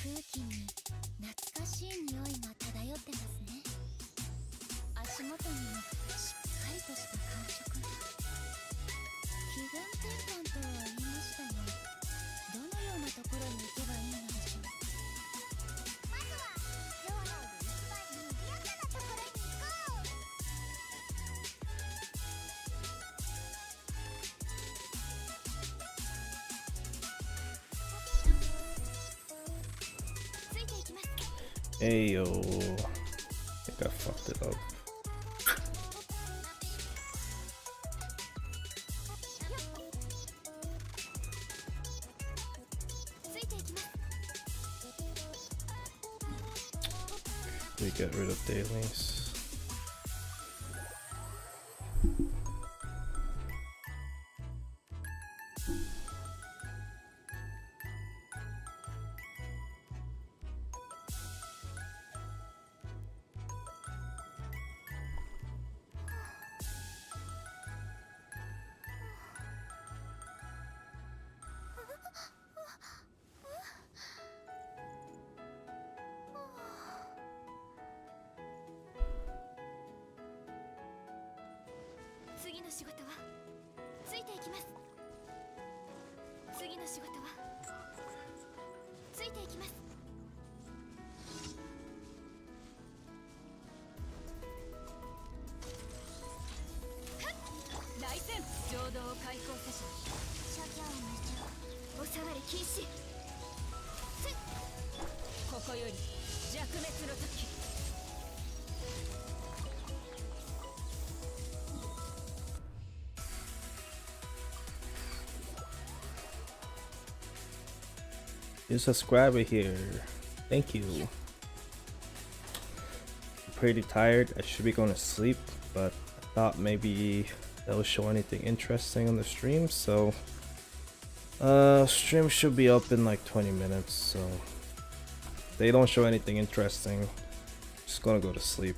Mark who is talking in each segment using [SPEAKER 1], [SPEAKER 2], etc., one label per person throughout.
[SPEAKER 1] 空気に懐かしい匂いが漂ってますね。足元にもしっかりとした感触が。気分転換とは言いましたが、どのようなところに行けばいいのでしょう。まずは寮内で一番賑やかなところに行こう。
[SPEAKER 2] Hey yo, I think I fucked it up. We get rid of dailies. New subscriber here. Thank you. I'm pretty tired. I should be going to sleep, but I thought maybe they'll show anything interesting on the stream, so stream should be up in like 20 minutes, so if they don't show anything interesting, I'm just gonna go to sleep.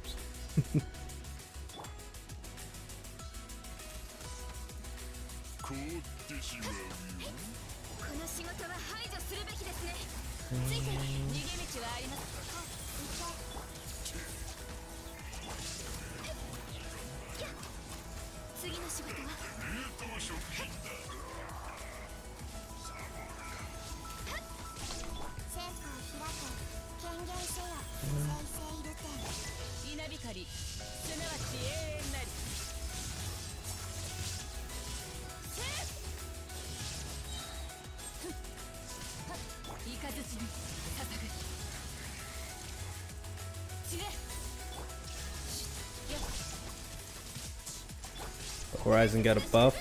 [SPEAKER 2] Horizon got a buff?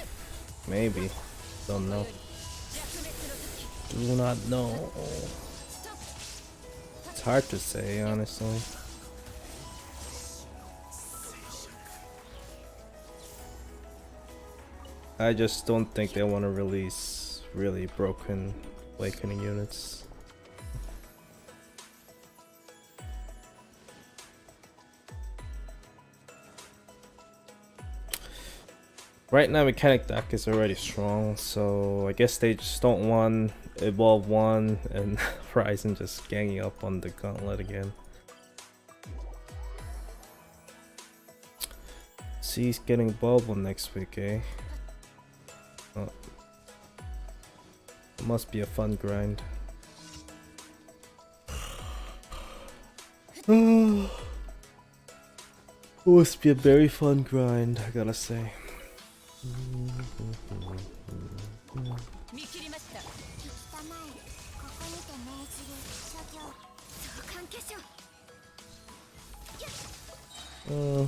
[SPEAKER 2] Maybe. Don't know. Do not know. It's hard to say, honestly. I just don't think they want to release really broken awakening units. Right now, mechanic deck is already strong, so I guess they just don't want Evolve 1 and Horizon just ganging up on the gauntlet again. See, he's getting Evolve 1 next week, eh? Oh. It must be a fun grind. It must be a very fun grind, I gotta say.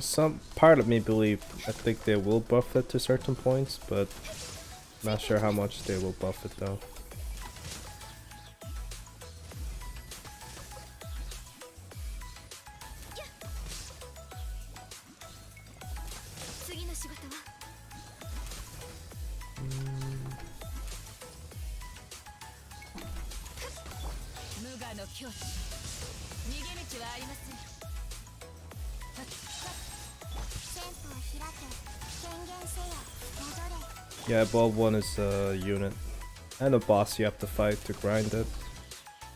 [SPEAKER 2] Some part of me I think they will buff it to certain points, but not sure how much they will buff it though. Yeah, above 1 is a unit. And a boss you have to fight to grind it.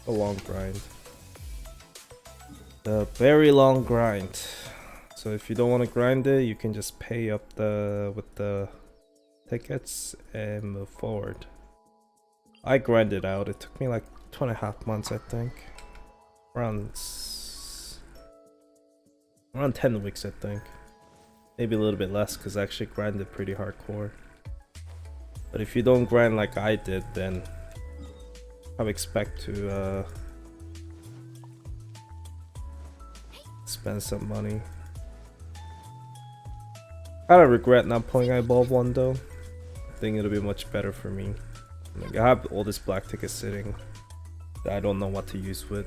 [SPEAKER 2] A long grind. A very long grind. So if you don't want to grind it, you can just pay up with the tickets and move forward. I grinded out. It took me like 2.5 months, I think. Around 10 weeks, I think. Maybe a little bit less because I actually grinded pretty hardcore. But if you don't grind like I did, then I would expect to spend some money. Kinda regret not playing Eyeball 1 though. I think it'll be much better for me. Like, I have all this black ticket sitting that I don't know what to use with.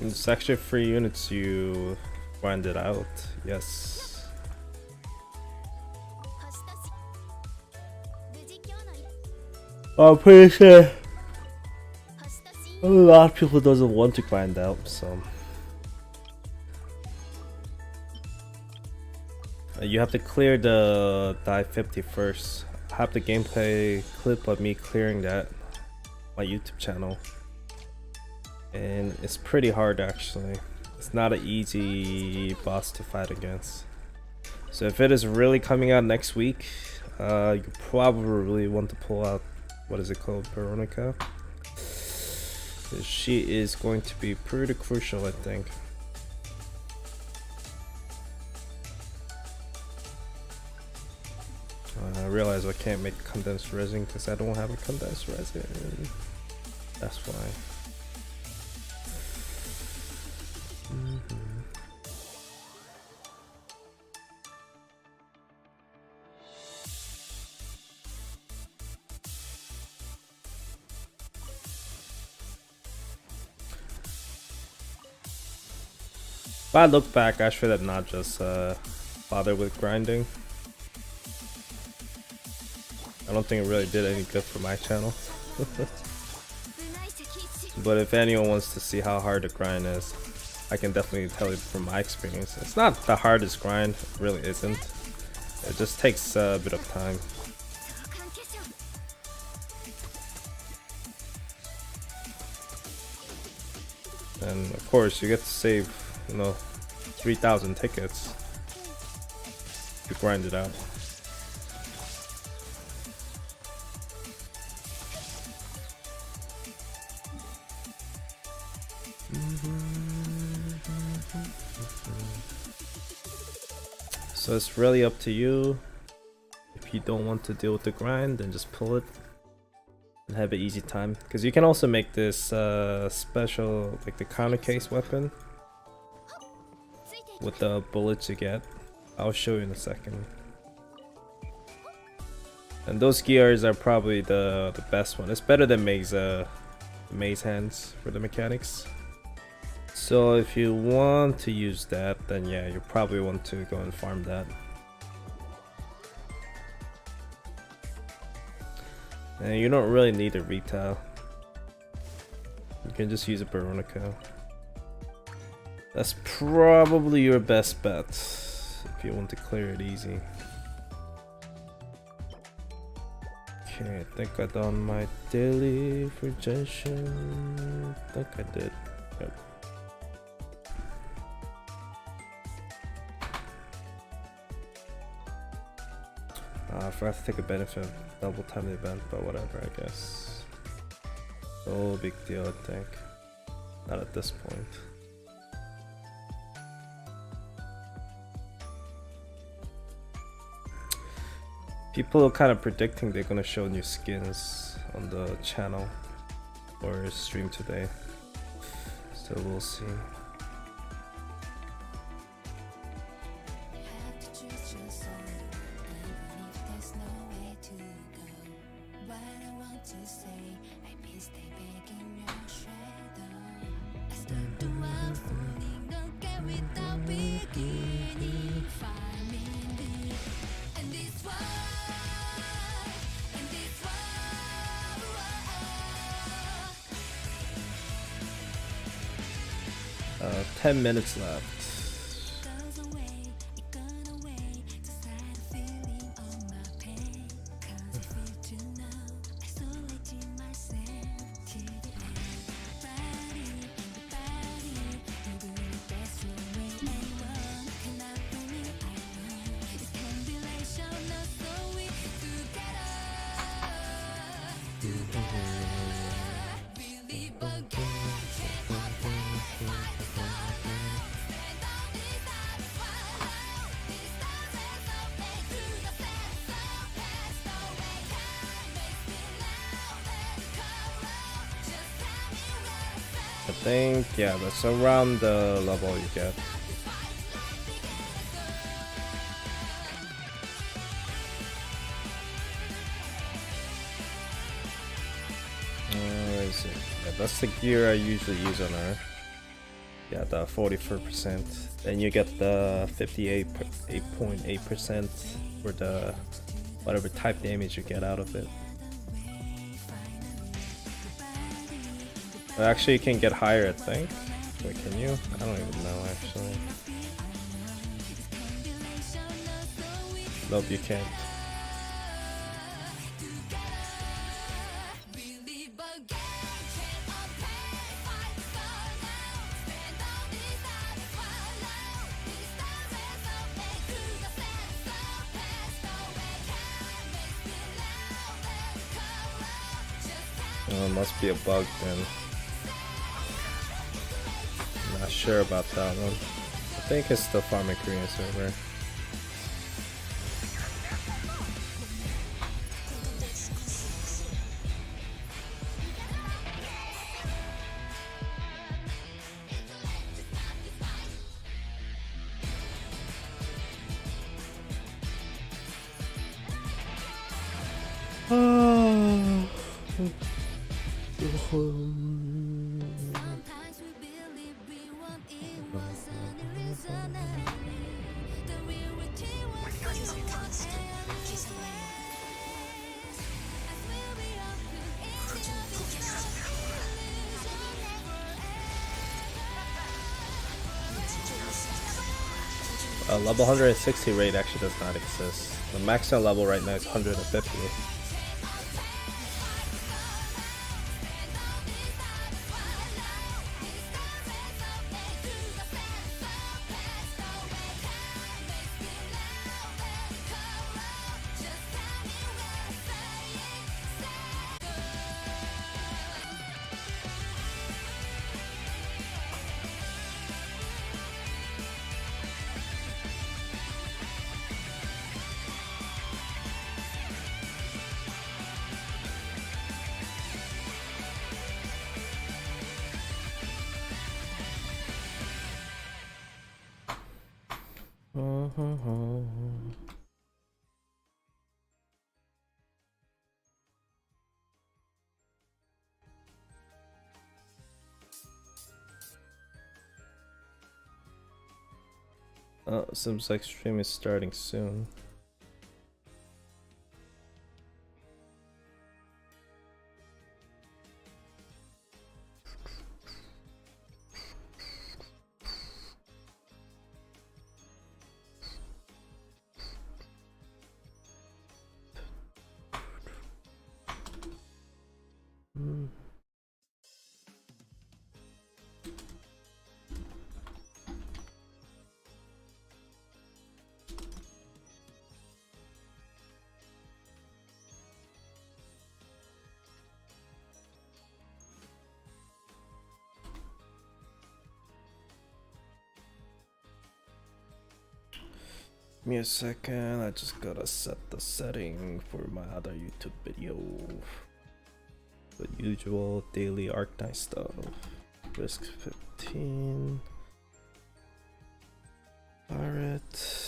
[SPEAKER 2] It's actually 3 units you grind it out, yes. I'm pretty sure a lot of people doesn't want to grind out, so you have to clear the die 50 first. I have the gameplay clip of me clearing that on my YouTube channel. And it's pretty hard actually. It's not an easy boss to fight against. So if it is really coming out next week, you probably want to pull out, what is it called, Veronica? She is going to be pretty crucial, I think. I realize I can't make condensed resin because I don't have a condensed resin. That's why. If I look back, I should have not just bothered with grinding. I don't think it really did any good for my channel. But if anyone wants to see how hard the grind is, I can definitely tell you from my experience. It's not the hardest grind, it really isn't. It just takes a bit of time. And of course, you get to save, 3,000 tickets to grind it out. So it's really up to you. If you don't want to deal with the grind, then just pull it and have an easy time. Because you can also make this special, like the counter case weapon with the bullets you get. I'll show you in a second. And those gears are probably the best one. It's better than maze hands for the mechanics. So if you want to use that, then yeah, you probably want to go and farm that. And you don't really need a retail. You can just use a Veronica. That's probably your best bet if you want to clear it easy. Okay, I think I done my daily regeneration. I think I did. Yep. I forgot to take a benefit of double time the event, but whatever, I guess. No big deal, I think. Not at this point. People are kind of predicting they're gonna show new skins on the channel or stream today, so we'll see. Uh, 10 minutes left. I think, yeah, that's around the level you get. Where is it? Yeah, that's the gear I usually use on her. Yeah, the 44%. Then you get the 58.8% for the whatever type damage you get out of it. Actually, you can get higher, I think. Wait, can you? I don't even know, actually. Nope, you can't. Oh, it must be a bug then. Not sure about that one. I think it's the farming Korean server. Level 160 rate actually does not exist. The maximum level right now is 150. Seems like stream is starting soon. Give me a second, I just gotta set the setting for my other YouTube video. The usual daily Arknight stuff. Risk 15. Alright.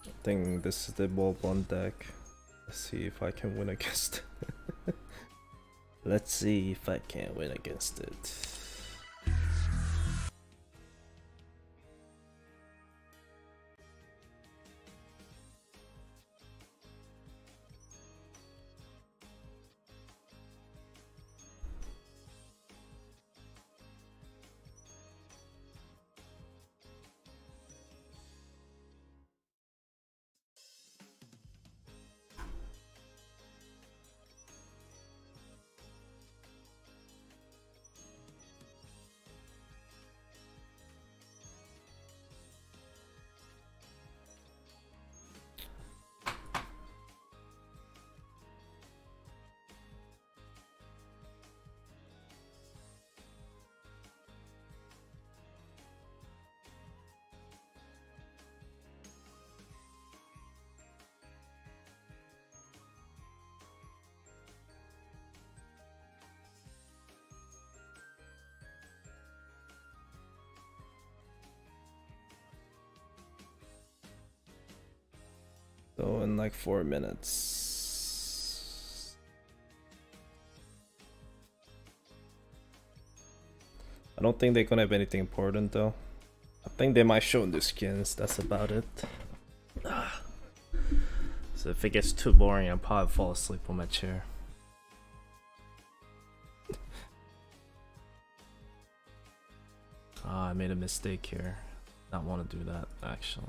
[SPEAKER 2] I think this is the Wolf 1 deck. Let's see if I can win against it. Let's see if I can win against it. So in like 4 minutes. I don't think they're gonna have anything important though. I think they might show in the skins, that's about it. So if it gets too boring, I'll probably fall asleep on my chair. I made a mistake here. Not want to do that actually.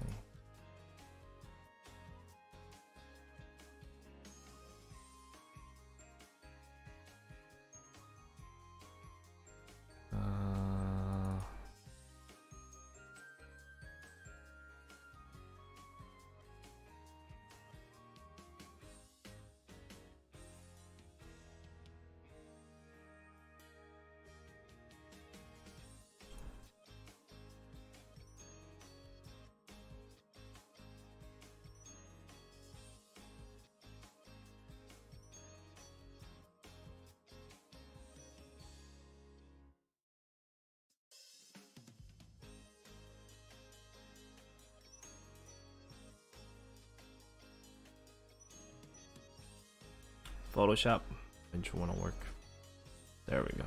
[SPEAKER 2] Photoshop, and you want to work. There we go.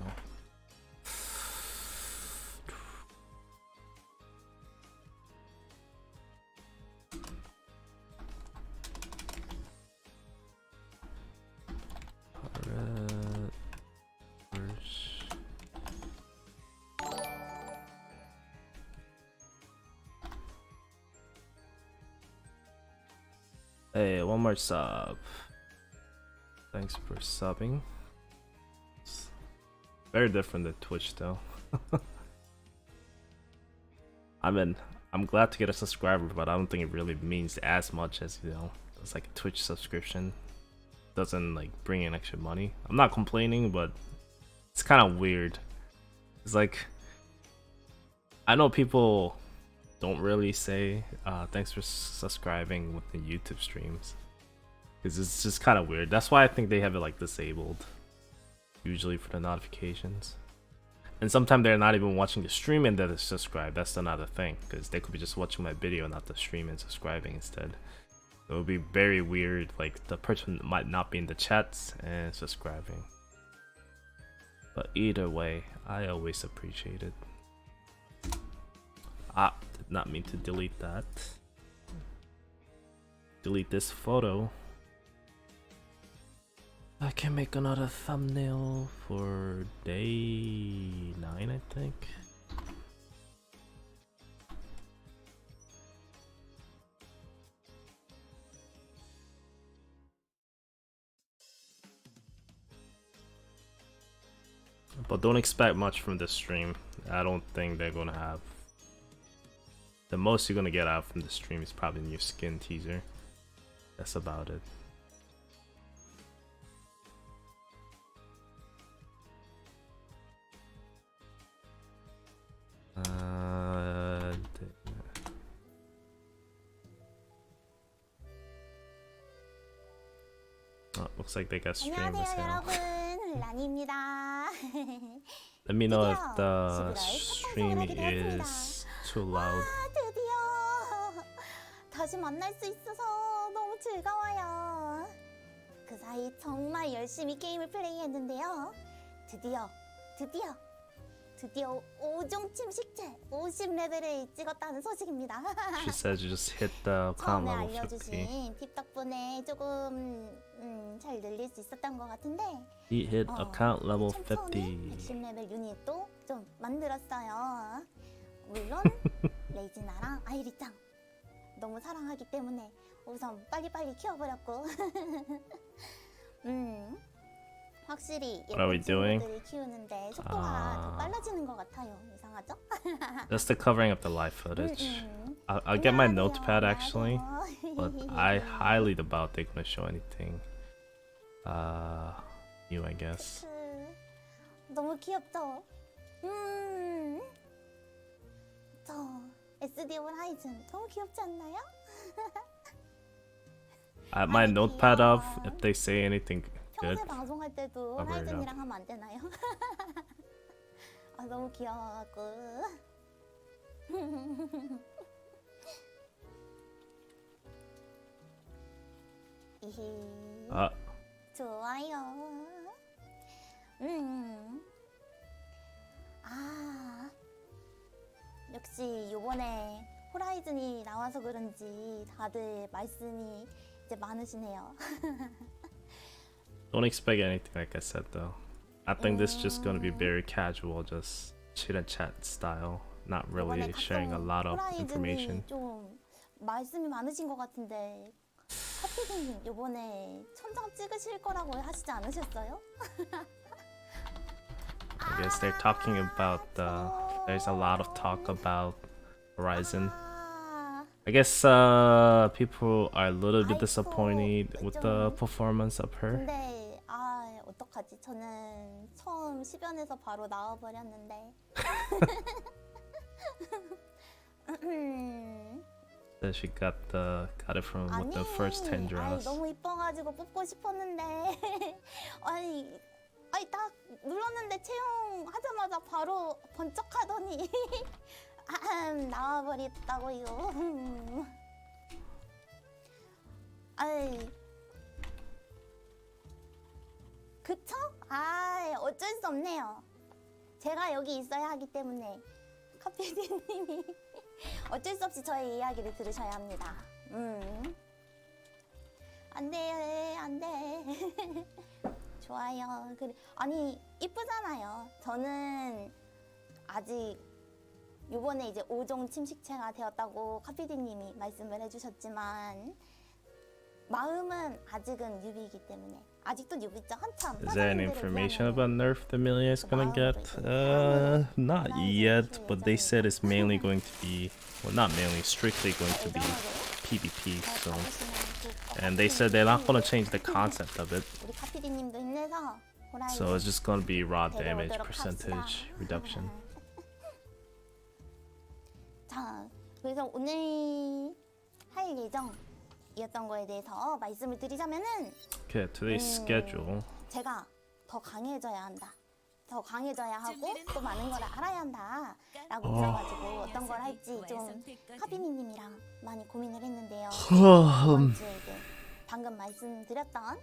[SPEAKER 2] Hey, one more sub. Thanks for subbing. It's very different than Twitch though. I'm glad to get a subscriber, but I don't think it really means as much as, you know, it's like a Twitch subscription. Doesn't like bring in extra money. I'm not complaining, but it's kind of weird. It's like, I know people don't really say thanks for subscribing with the YouTube streams. Because it's just kind of weird. That's why I think they have it like disabled. usually for the notifications. And sometimes they're not even watching the stream and they're subscribed. That's another thing, because they could be just watching my video, not the stream, and subscribing instead. It would be very weird, like the person might not be in the chats and subscribing. But either way, I always appreciate it. Ah, did not mean to delete that. Delete this photo. I can make another thumbnail for day 9, I think. But don't expect much from this stream. I don't think they're gonna have. The most you're gonna get out from the stream is probably new skin teaser. That's about it. Oh, looks like they got stream as
[SPEAKER 1] 안녕하세요
[SPEAKER 2] hell.
[SPEAKER 1] 여러분, 라니입니다.
[SPEAKER 2] Let me know if
[SPEAKER 1] 드디어
[SPEAKER 2] the
[SPEAKER 1] 11월 첫
[SPEAKER 2] stream
[SPEAKER 1] 방송을 하게 되었습니다.
[SPEAKER 2] is too loud.
[SPEAKER 1] 드디어 다시 만날 수 있어서 너무 즐거워요. 그 사이 정말 열심히 게임을 플레이했는데요. 드디어 5종 침식체 50레벨을 찍었다는 소식입니다.
[SPEAKER 2] She said you just hit the account
[SPEAKER 1] 처음에
[SPEAKER 2] level 50.
[SPEAKER 1] 알려주신 팁 덕분에 조금 잘 늘릴 수 있었던 것 같은데
[SPEAKER 2] He hit account level
[SPEAKER 1] 천천히
[SPEAKER 2] 50.
[SPEAKER 1] 110레벨 유닛도 좀 만들었어요. 물론 레이지나랑 아이리짱 너무 사랑하기 때문에 우선 빨리빨리 키워버렸고 확실히
[SPEAKER 2] What are we
[SPEAKER 1] 예쁜
[SPEAKER 2] doing?
[SPEAKER 1] 친구들을 키우는데 속도가 더 빨라지는 것 같아요. 이상하죠?
[SPEAKER 2] That's the covering up the live footage. I'll get my notepad actually, but I highly doubt they're gonna show anything new, I guess.
[SPEAKER 1] 너무 귀엽죠? 저 SD 호라이즌 너무 귀엽지 않나요?
[SPEAKER 2] I have my notepad up. If they say anything good,
[SPEAKER 1] 평소에 방송할 때도
[SPEAKER 2] cover it
[SPEAKER 1] 호라이즌이랑 하면 안 되나요? 아 너무 귀여워갖고 이히 좋아요. 아 역시 요번에 호라이즌이 나와서 그런지 다들 말씀이 이제 많으시네요.
[SPEAKER 2] don't expect anything like I said though. I think this is just gonna be very casual, just chit and chat style, not really sharing a lot of information.
[SPEAKER 1] 좀 말씀이 많으신 것 같은데 카피디님 요번에 천장 찍으실 거라고 하시지 않으셨어요?
[SPEAKER 2] I guess they're talking about there's a lot of talk about Horizon. I guess people are a little bit disappointed with the performance of her.
[SPEAKER 1] 근데 어떡하지? 저는 처음 10연에서 바로 나와버렸는데
[SPEAKER 2] That she got it from with the first 10 draws.
[SPEAKER 1] 너무 이뻐가지고 뽑고 싶었는데 아니 딱 눌렀는데 채용하자마자 바로 번쩍하더니 나와버렸다고요. 아이 그쵸? 어쩔 수 없네요. 제가 여기 있어야 하기 때문에 카피디님이 어쩔 수 없이 저의 이야기를 들으셔야 합니다. 안돼. 좋아요. 아니 이쁘잖아요. 저는 아직 요번에 이제 5종 침식체가 되었다고 카피디님이 말씀을 해주셨지만 마음은 아직은 뉴비이기 때문에 아직도 뉴비죠. 한참.
[SPEAKER 2] Is there any information about nerf the Amelia is gonna get? Not yet, but they said it's mainly going to be, well, not mainly, strictly going to be PvP. So, and they said they're not gonna change the concept of it.
[SPEAKER 1] 우리 카피디님도 힘내서
[SPEAKER 2] So it's just gonna be raw damage percentage reduction.
[SPEAKER 1] 자, 그래서 오늘 할 예정이었던 거에 대해서 말씀을 드리자면은
[SPEAKER 2] Okay, today's schedule.
[SPEAKER 1] 제가 더 강해져야 한다. 더 강해져야 하고 또 많은 걸 알아야 한다 라고 들어가지고 어떤 걸 할지 좀 하비니님이랑 많이 고민을 했는데요. 이번 주에 이제 방금 말씀드렸던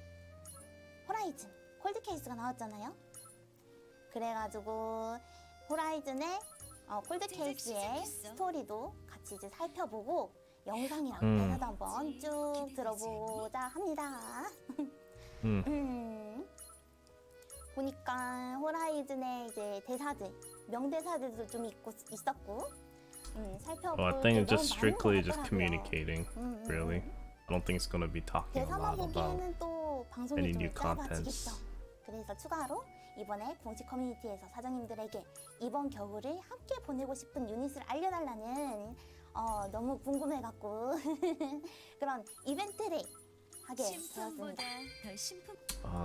[SPEAKER 1] 호라이즌 콜드케이스가 나왔잖아요. 그래가지고 호라이즌의 콜드케이스의 스토리도 같이 이제 살펴보고 영상이랑 대사도 한번 쭉 들어보자 합니다. 보니까 호라이즌의 이제 대사들, 명대사들도 좀 있었고, 살펴볼
[SPEAKER 2] Well, I think it's
[SPEAKER 1] 게
[SPEAKER 2] just
[SPEAKER 1] 너무
[SPEAKER 2] strictly
[SPEAKER 1] 많은 것
[SPEAKER 2] just
[SPEAKER 1] 같더라고요.
[SPEAKER 2] communicating, really. I don't think it's gonna be talking a
[SPEAKER 1] 대사만
[SPEAKER 2] lot about
[SPEAKER 1] 보기에는 또 방송이
[SPEAKER 2] any
[SPEAKER 1] 좀
[SPEAKER 2] new contents.
[SPEAKER 1] 짧아지겠죠. 그래서 추가로 이번에 공식 커뮤니티에서 사장님들에게 이번 겨울을 함께 보내고 싶은 유닛을 알려달라는 너무 궁금해갖고 그런 이벤트를 하게 되었습니다.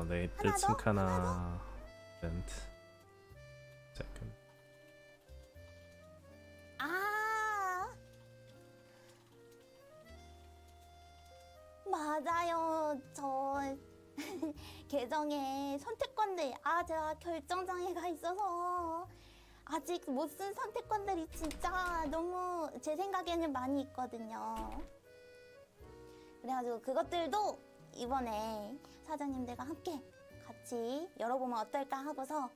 [SPEAKER 2] They did some kind of event. Second.
[SPEAKER 1] 맞아요. 저 계정에 선택권들 제가 결정장애가 있어서 아직 못 쓴 선택권들이 진짜 너무 제 생각에는 많이 있거든요. 그래가지고 그것들도 이번에 사장님들과 함께 같이 열어보면 어떨까 하고서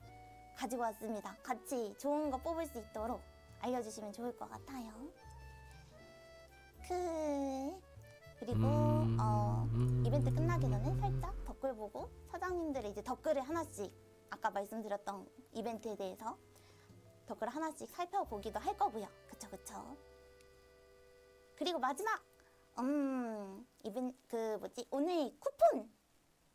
[SPEAKER 1] 가지고 왔습니다. 같이 좋은 거 뽑을 수 있도록 알려주시면 좋을 것 같아요. 그리고 이벤트 끝나기 전에 살짝 댓글 보고 사장님들의 이제 댓글을 하나씩 아까 말씀드렸던 이벤트에 대해서 댓글 하나씩 살펴보기도 할 거고요. 그쵸. 그리고 마지막 오늘 쿠폰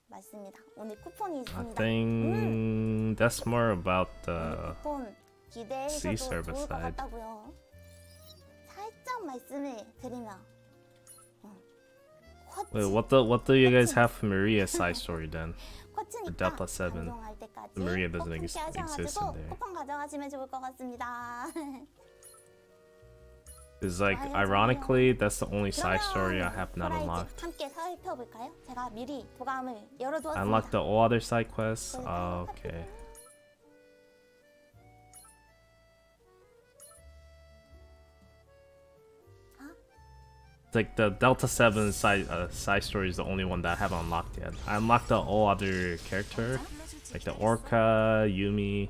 [SPEAKER 1] 맞습니다. 오늘 쿠폰이
[SPEAKER 2] I
[SPEAKER 1] 있습니다.
[SPEAKER 2] think that's more about the
[SPEAKER 1] 쿠폰
[SPEAKER 2] sea
[SPEAKER 1] 기대해서도
[SPEAKER 2] service
[SPEAKER 1] 좋을 것
[SPEAKER 2] side.
[SPEAKER 1] 같다고요. 살짝 말씀을 드리면
[SPEAKER 2] Wait, what do you guys have for Maria's side story then?
[SPEAKER 1] 코치니까
[SPEAKER 2] Delta 7.
[SPEAKER 1] 방송할 때까지
[SPEAKER 2] Maria doesn't
[SPEAKER 1] 꼭 함께
[SPEAKER 2] exist
[SPEAKER 1] 하셔가지고
[SPEAKER 2] in there.
[SPEAKER 1] 쿠폰 가져가시면 좋을 것 같습니다.
[SPEAKER 2] It's like ironically that's the only side story I have not unlocked.
[SPEAKER 1] 함께 살펴볼까요? 제가 미리 도감을
[SPEAKER 2] I
[SPEAKER 1] 열어두었습니다.
[SPEAKER 2] unlocked the all other side quests. Okay. It's like the Delta 7 side story is the only one that I haven't unlocked yet. I unlocked the all other character, like the Orca, Yumi,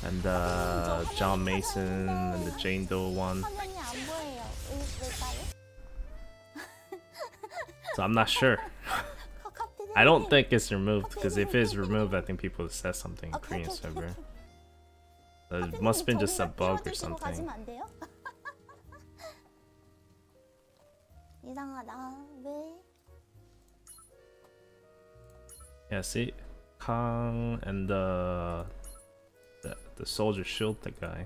[SPEAKER 2] and the John Mason and the Jane Doe one.
[SPEAKER 1] 화면이 안 보여요. 왜일까요?
[SPEAKER 2] So I'm not sure. I don't think it's removed because if it's removed, I think people said something in Korean server. It must have been just a bug or something.
[SPEAKER 1] 이상하다. 왜?
[SPEAKER 2] Yeah, see, Kang and the soldier shield, the guy.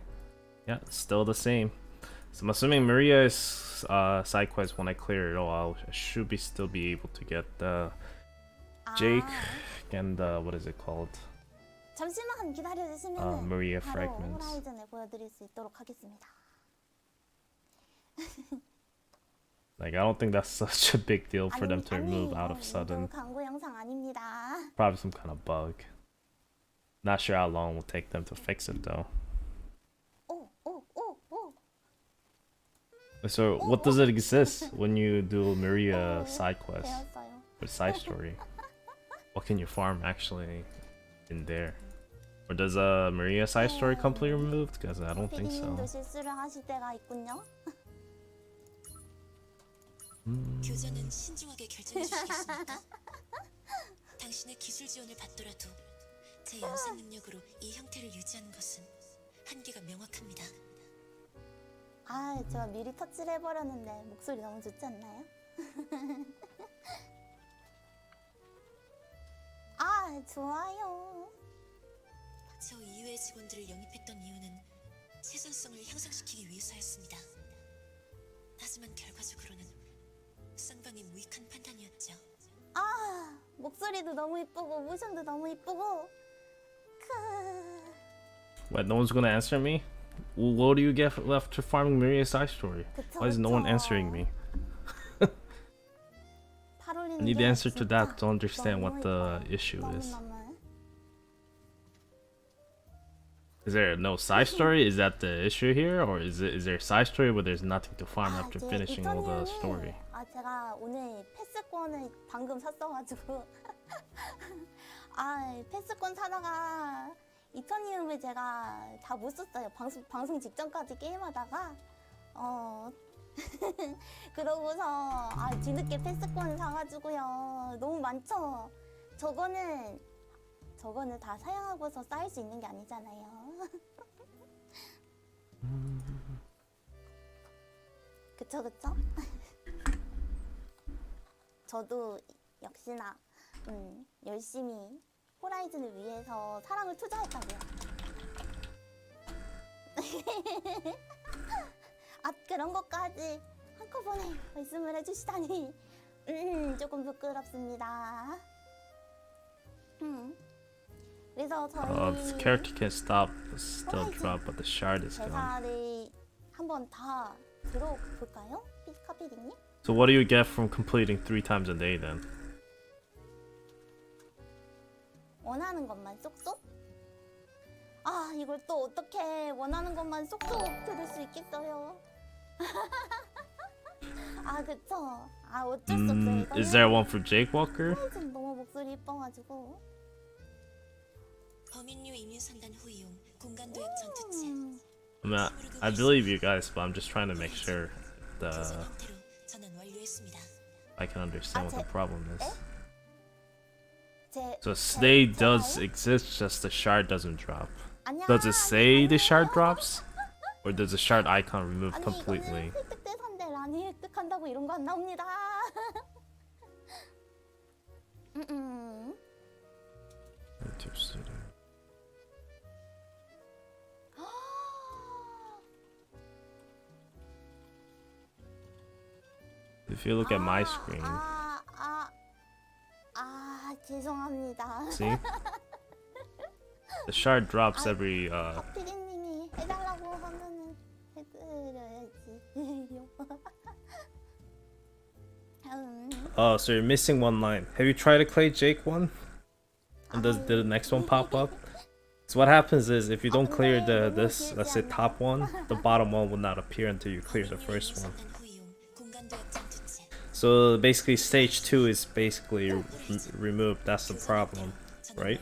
[SPEAKER 2] Yeah, still the same. So I'm assuming Maria's side quest when I clear it all, I should still be able to get the Jake and what is it called?
[SPEAKER 1] 잠시만 기다려주시면
[SPEAKER 2] Maria
[SPEAKER 1] 바로
[SPEAKER 2] fragments.
[SPEAKER 1] 호라이즌을 보여드릴 수 있도록 하겠습니다.
[SPEAKER 2] Like I don't think that's such a big deal for them to remove out of sudden.
[SPEAKER 1] 광고 영상 아닙니다.
[SPEAKER 2] Probably some kind of bug. Not sure how long it will take them to fix it though.
[SPEAKER 1] 오.
[SPEAKER 2] So what does it exist when you do Maria side quest
[SPEAKER 1] 배웠어요.
[SPEAKER 2] or side story? What can you farm actually in there? Or does Maria side story completely removed? Because I don't think so.
[SPEAKER 1] 피디님도 실수를 하실 때가 있군요.
[SPEAKER 3] 교전은 신중하게 결정해 주시겠습니까? 당신의 기술 지원을 받더라도 제 연산 능력으로 이 형태를 유지하는 것은 한계가 명확합니다.
[SPEAKER 1] 저 미리 터치를 해버렸는데 목소리 너무 좋지 않나요? 좋아요.
[SPEAKER 3] 저 이외의 직원들을 영입했던 이유는 생산성을 향상시키기 위해서였습니다. 하지만 결과적으로는 쌍방이 무익한 판단이었죠.
[SPEAKER 1] 목소리도 너무 이쁘고 모션도 너무 이쁘고
[SPEAKER 2] What? No one's gonna answer me? Well, what do you get left to farming Maria's side story? Why is no one answering me?
[SPEAKER 1] 잘
[SPEAKER 2] I
[SPEAKER 1] 어울리는
[SPEAKER 2] need the
[SPEAKER 1] 게
[SPEAKER 2] answer to
[SPEAKER 1] 진짜
[SPEAKER 2] that to understand what the
[SPEAKER 1] 너무
[SPEAKER 2] issue
[SPEAKER 1] 이뻐요.
[SPEAKER 2] is.
[SPEAKER 1] 너무너무.
[SPEAKER 2] Is there no side story? Is that the issue here, or is there a side story where there's nothing to farm after
[SPEAKER 1] 제
[SPEAKER 2] finishing all the
[SPEAKER 1] 이터니움이
[SPEAKER 2] story?
[SPEAKER 1] 제가 오늘 패스권을 방금 샀어가지고 패스권 사다가 이터니움을 제가 다 못 썼어요. 방송 직전까지 게임하다가 그러고서 뒤늦게 패스권을 사가지고요. 너무 많죠. 저거는 다 사양하고서 쌓일 수 있는 게 아니잖아요. 그쵸. 저도 역시나 열심히 호라이즌을 위해서 사랑을 투자했다고요. 그런 것까지 한꺼번에 말씀을 해주시다니 조금 부끄럽습니다. 그래서
[SPEAKER 2] The
[SPEAKER 1] 저희
[SPEAKER 2] character can stop, still drop, but the shard is gone.
[SPEAKER 1] 대사를 한번 다 들어볼까요? 카피디님?
[SPEAKER 2] So what do you get from completing 3 times a day then?
[SPEAKER 1] 원하는 것만 쏙쏙? 이걸 또 어떻게 원하는 것만 쏙쏙 들을 수 있겠어요? 그쵸. 어쩔 수 없어요. 이거는
[SPEAKER 2] Is there one for Jake Walker?
[SPEAKER 1] 좀 너무 목소리 이뻐가지고.
[SPEAKER 3] 범인류 이민선단 후이용 공간도약 전투체.
[SPEAKER 2] I mean, I believe you guys, but I'm just trying to make sure
[SPEAKER 3] 교전
[SPEAKER 2] the
[SPEAKER 3] 형태로 전환 완료했습니다.
[SPEAKER 2] I can understand what the problem is.
[SPEAKER 1] 제
[SPEAKER 2] So stay does exist, just the shard doesn't drop.
[SPEAKER 1] 아니야.
[SPEAKER 2] Does it say the shard drops? Or does the shard icon remove
[SPEAKER 1] 아니
[SPEAKER 2] completely?
[SPEAKER 1] 이거는 획득 대사인데 란이 획득한다고 이런 거 안 나옵니다.
[SPEAKER 2] Interesting. If you look at my screen,
[SPEAKER 1] 죄송합니다.
[SPEAKER 2] see? The shard drops every
[SPEAKER 1] 피디님이 해달라고 하면은 해드려야지.
[SPEAKER 2] Oh, so you're missing one line. Have you tried to play Jake one? And did the next one pop up? So what happens is if you don't clear this, let's say top one, the bottom one will not appear until you clear the first one. So basically stage 2 is basically removed. That's the problem, right?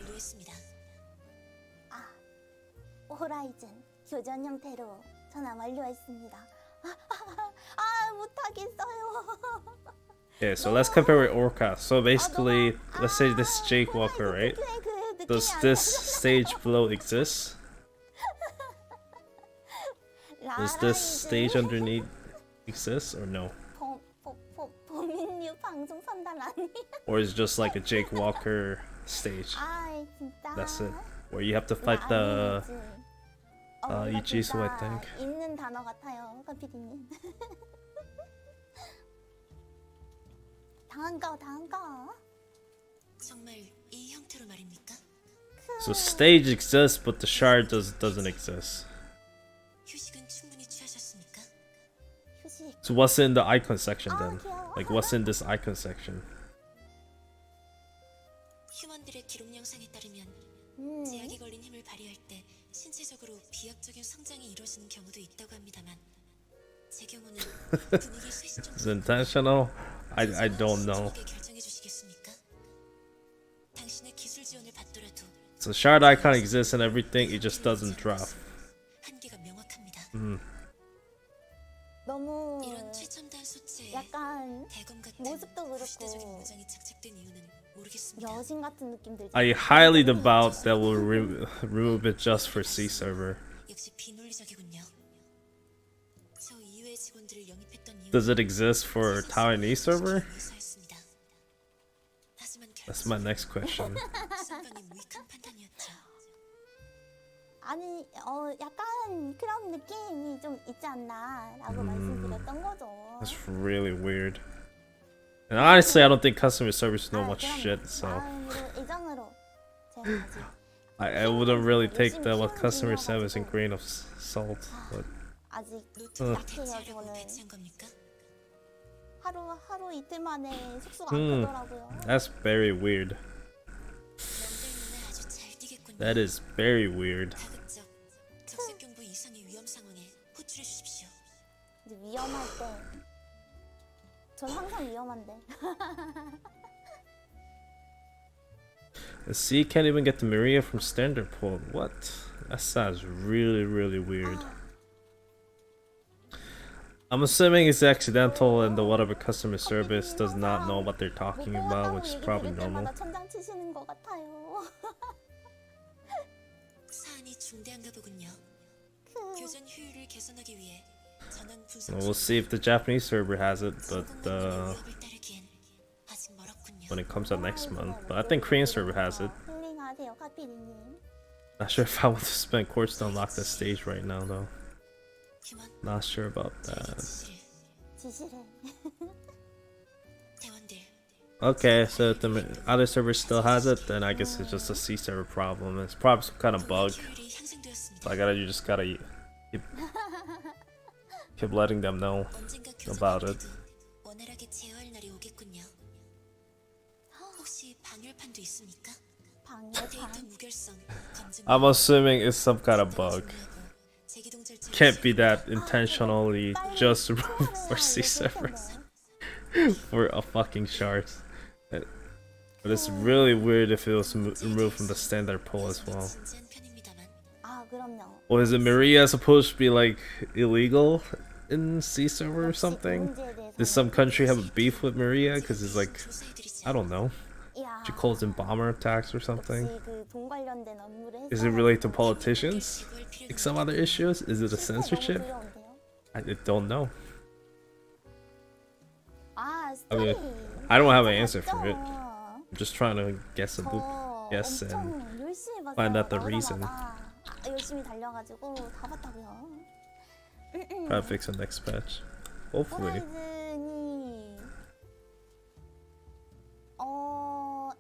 [SPEAKER 1] 호라이즌 교전 형태로 전환 완료했습니다. 못하겠어요.
[SPEAKER 2] Okay, so let's compare with Orca. So basically, let's say this is Jake Walker, right? Does this stage below exist? Does this stage underneath exist or no?
[SPEAKER 1] 범인류 방송 선단 아니?
[SPEAKER 2] Or is it just like a Jake Walker stage?
[SPEAKER 1] 진짜.
[SPEAKER 2] That's it. Where you have to fight the Ichisu, I think.
[SPEAKER 1] 있는 단어 같아요, 카피디님. 당한 거.
[SPEAKER 3] 정말 이 형태로 말입니까?
[SPEAKER 2] So stage exists, but the shard doesn't exist.
[SPEAKER 3] 휴식은 충분히 취하셨습니까?
[SPEAKER 1] 휴식.
[SPEAKER 2] So what's in the icon section then?
[SPEAKER 1] 귀여워.
[SPEAKER 2] Like what's in this icon section?
[SPEAKER 3] 휴먼들의 기록 영상에 따르면 제약이 걸린 힘을 발휘할 때 신체적으로 비약적인 성장이 이루어지는 경우도 있다고 합니다만 제 경우는 분위기 쇄신
[SPEAKER 2] Is
[SPEAKER 3] 정도
[SPEAKER 2] it intentional? I don't know.
[SPEAKER 3] 결정해 주시겠습니까? 당신의 기술 지원을 받더라도
[SPEAKER 2] So shard icon exists and everything, it just doesn't drop.
[SPEAKER 3] 한계가 명확합니다.
[SPEAKER 1] 너무
[SPEAKER 3] 이런 최첨단 소체에
[SPEAKER 1] 약간
[SPEAKER 3] 대검 같은
[SPEAKER 1] 모습도 그렇고
[SPEAKER 3] 구시대적인 모장이 착착된 이유는 모르겠습니다.
[SPEAKER 1] 여신 같은 느낌 들죠.
[SPEAKER 2] I highly doubt that will remove it just for C server.
[SPEAKER 3] 역시 비논리적이군요. 저 이외의 직원들을 영입했던 이유는
[SPEAKER 2] Does it exist for Taiwanese server?
[SPEAKER 3] 의사였습니다. 하지만
[SPEAKER 2] That's my next question.
[SPEAKER 3] 선방이 무익한 판단이었죠.
[SPEAKER 1] 아니 약간 그런 느낌이 좀 있지 않나라고 말씀드렸던 거죠.
[SPEAKER 2] That's really weird. And honestly, I don't think customer service know much shit, so
[SPEAKER 1] 애정으로 제가 아직
[SPEAKER 2] I wouldn't really take what customer service in grain of salt. But
[SPEAKER 1] 아직
[SPEAKER 3] 노트북을
[SPEAKER 1] 약해요.
[SPEAKER 3] 대체하려고
[SPEAKER 1] 저는
[SPEAKER 3] 배치한 겁니까?
[SPEAKER 1] 하루 이틀 만에 숙소가 안 가더라고요.
[SPEAKER 2] that's very weird.
[SPEAKER 3] 남들 눈에 아주 잘 띄겠군요.
[SPEAKER 2] That is very weird.
[SPEAKER 3] 다급적,
[SPEAKER 1] 전 항상 위험한데.
[SPEAKER 2] C can't even get to Maria from standard pull. What? That sounds really, really weird. I'm assuming it's accidental and the whatever customer service does not know what they're talking about, which is probably normal.
[SPEAKER 1] 천장 치시는 것 같아요.
[SPEAKER 3] 사안이 중대한가 보군요. 교전 효율을 개선하기 위해 전원 분석.
[SPEAKER 2] We'll see if the Japanese server has it, but
[SPEAKER 3] 위협을 따르기엔 아직 멀었군요.
[SPEAKER 2] when it comes out next month. But I think Korean server has it.
[SPEAKER 1] 힐링하세요, 카피디님.
[SPEAKER 2] Not sure if I want to spend quartz to unlock the stage right now, though.
[SPEAKER 3] 휴먼,
[SPEAKER 2] Not sure about that.
[SPEAKER 1] 지시래.
[SPEAKER 3] 대원들,
[SPEAKER 2] Okay, so if the other server still has it, then I guess it's just a C server problem. It's probably some kind of bug.
[SPEAKER 3] 효율이 향상되었습니다.
[SPEAKER 2] So you just gotta keep letting them know
[SPEAKER 3] 언젠가
[SPEAKER 2] about it.
[SPEAKER 3] 교정하더라도 원활하게 제어할 날이 오겠군요. 혹시 방열판도 있습니까? 데이터
[SPEAKER 1] 방열판.
[SPEAKER 3] 무결성 검증.
[SPEAKER 2] I'm assuming it's some kind of bug.
[SPEAKER 3] 제기동 절차를
[SPEAKER 2] Can't be that intentionally just for C servers for a fucking shard. But it's really weird if it was removed from the standard pool as well.
[SPEAKER 3] 진지한 편입니다만
[SPEAKER 1] 아, 그럼요.
[SPEAKER 2] Or is it Maria supposed to be like illegal in C server or something? Does some country have a beef with Maria? Because it's like,
[SPEAKER 3] 조사해드리죠.
[SPEAKER 2] I don't know.
[SPEAKER 1] 야,
[SPEAKER 2] She calls in bomber attacks or something.
[SPEAKER 1] 역시 그돈 관련된 업무를
[SPEAKER 2] Is it related to politicians? Like some other issues? Is it a censorship? I don't know.
[SPEAKER 1] 아,
[SPEAKER 2] I mean,
[SPEAKER 1] 스토리.
[SPEAKER 2] I don't have an answer for it.
[SPEAKER 1] 맞죠?
[SPEAKER 2] I'm just trying to guess a book. Yes, and
[SPEAKER 1] 엄청 열심히 봤어요.
[SPEAKER 2] find out the reason.
[SPEAKER 1] 열심히 달려가지고 다 봤다고요.
[SPEAKER 2] try to fix the next patch. Hopefully.
[SPEAKER 1] 호라이즌이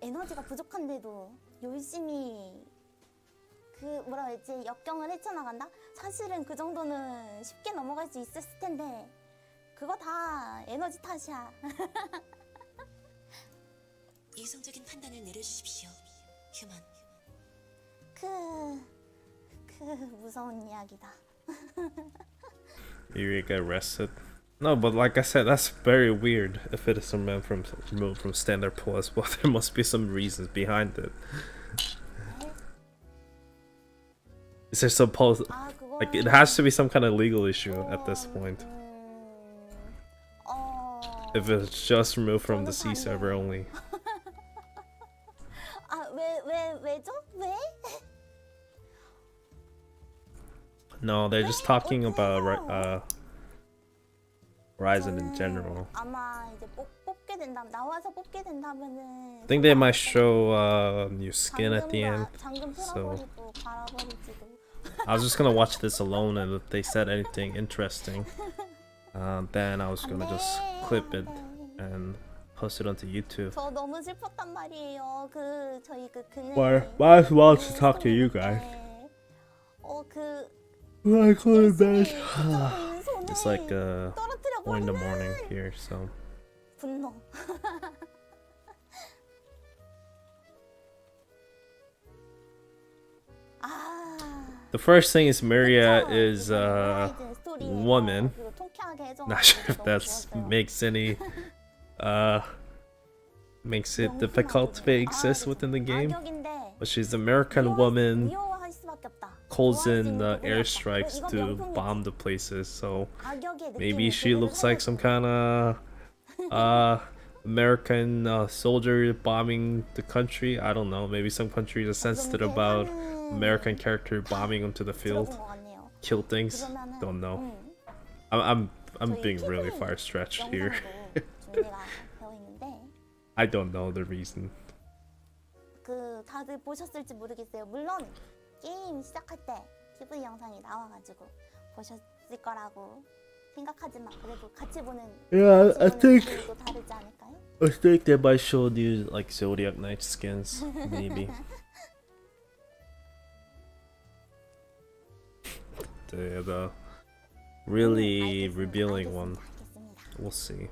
[SPEAKER 1] 에너지가 부족한데도 열심히 그 뭐라 해야지 역경을 헤쳐나간다? 사실은 그 정도는 쉽게 넘어갈 수 있었을 텐데 그거 다 에너지 탓이야.
[SPEAKER 3] 이성적인 판단을 내려주십시오. 휴먼.
[SPEAKER 1] 그 무서운 이야기다.
[SPEAKER 2] You get arrested. No, but like I said, that's very weird. If it is removed from standard pool as well, there must be some reasons behind it. Is there supposed like it has to be some kind of legal issue at this point? If it's just removed from the C server only.
[SPEAKER 1] 왜죠? 왜?
[SPEAKER 2] No, they're just talking about Horizon in general.
[SPEAKER 1] 아마 이제 뽑게 된다면 나와서 뽑게 된다면은
[SPEAKER 2] I think they might show new skin at the end.
[SPEAKER 1] 잠금
[SPEAKER 2] So
[SPEAKER 1] 풀어버리고 갈아버릴지도.
[SPEAKER 2] I was just gonna watch this alone, and if they said anything interesting, then I was gonna just clip it and post it onto YouTube.
[SPEAKER 1] 저 너무 슬펐단 말이에요. 그 저희 그 그네.
[SPEAKER 2] Might as well to talk to you guys.
[SPEAKER 1] 그
[SPEAKER 2] I go to bed.
[SPEAKER 1] 손에
[SPEAKER 2] It's like 4 in the
[SPEAKER 1] 떨어뜨려
[SPEAKER 2] morning here, so
[SPEAKER 1] 분노.
[SPEAKER 2] the first thing is Maria is a woman. Not sure if that makes any makes it difficult to exist within the game, but she's an American woman, calls in airstrikes to bomb the places, so maybe she looks like some kind of American soldier bombing the country. I don't know, maybe some countries are sensitive about American character bombing onto the field, kill things. Don't know. I'm being really far stretched here. I don't know the reason.
[SPEAKER 1] 그 다들 보셨을지 모르겠어요. 물론 게임 시작할 때 PV 영상이 나와가지고 보셨을 거라고 생각하지만 그래도 같이 보는
[SPEAKER 2] Yeah, I think
[SPEAKER 1] 또 다르지 않을까요?
[SPEAKER 2] I think they might show new like Zodiac Knight skins, maybe. The really revealing one. We'll see.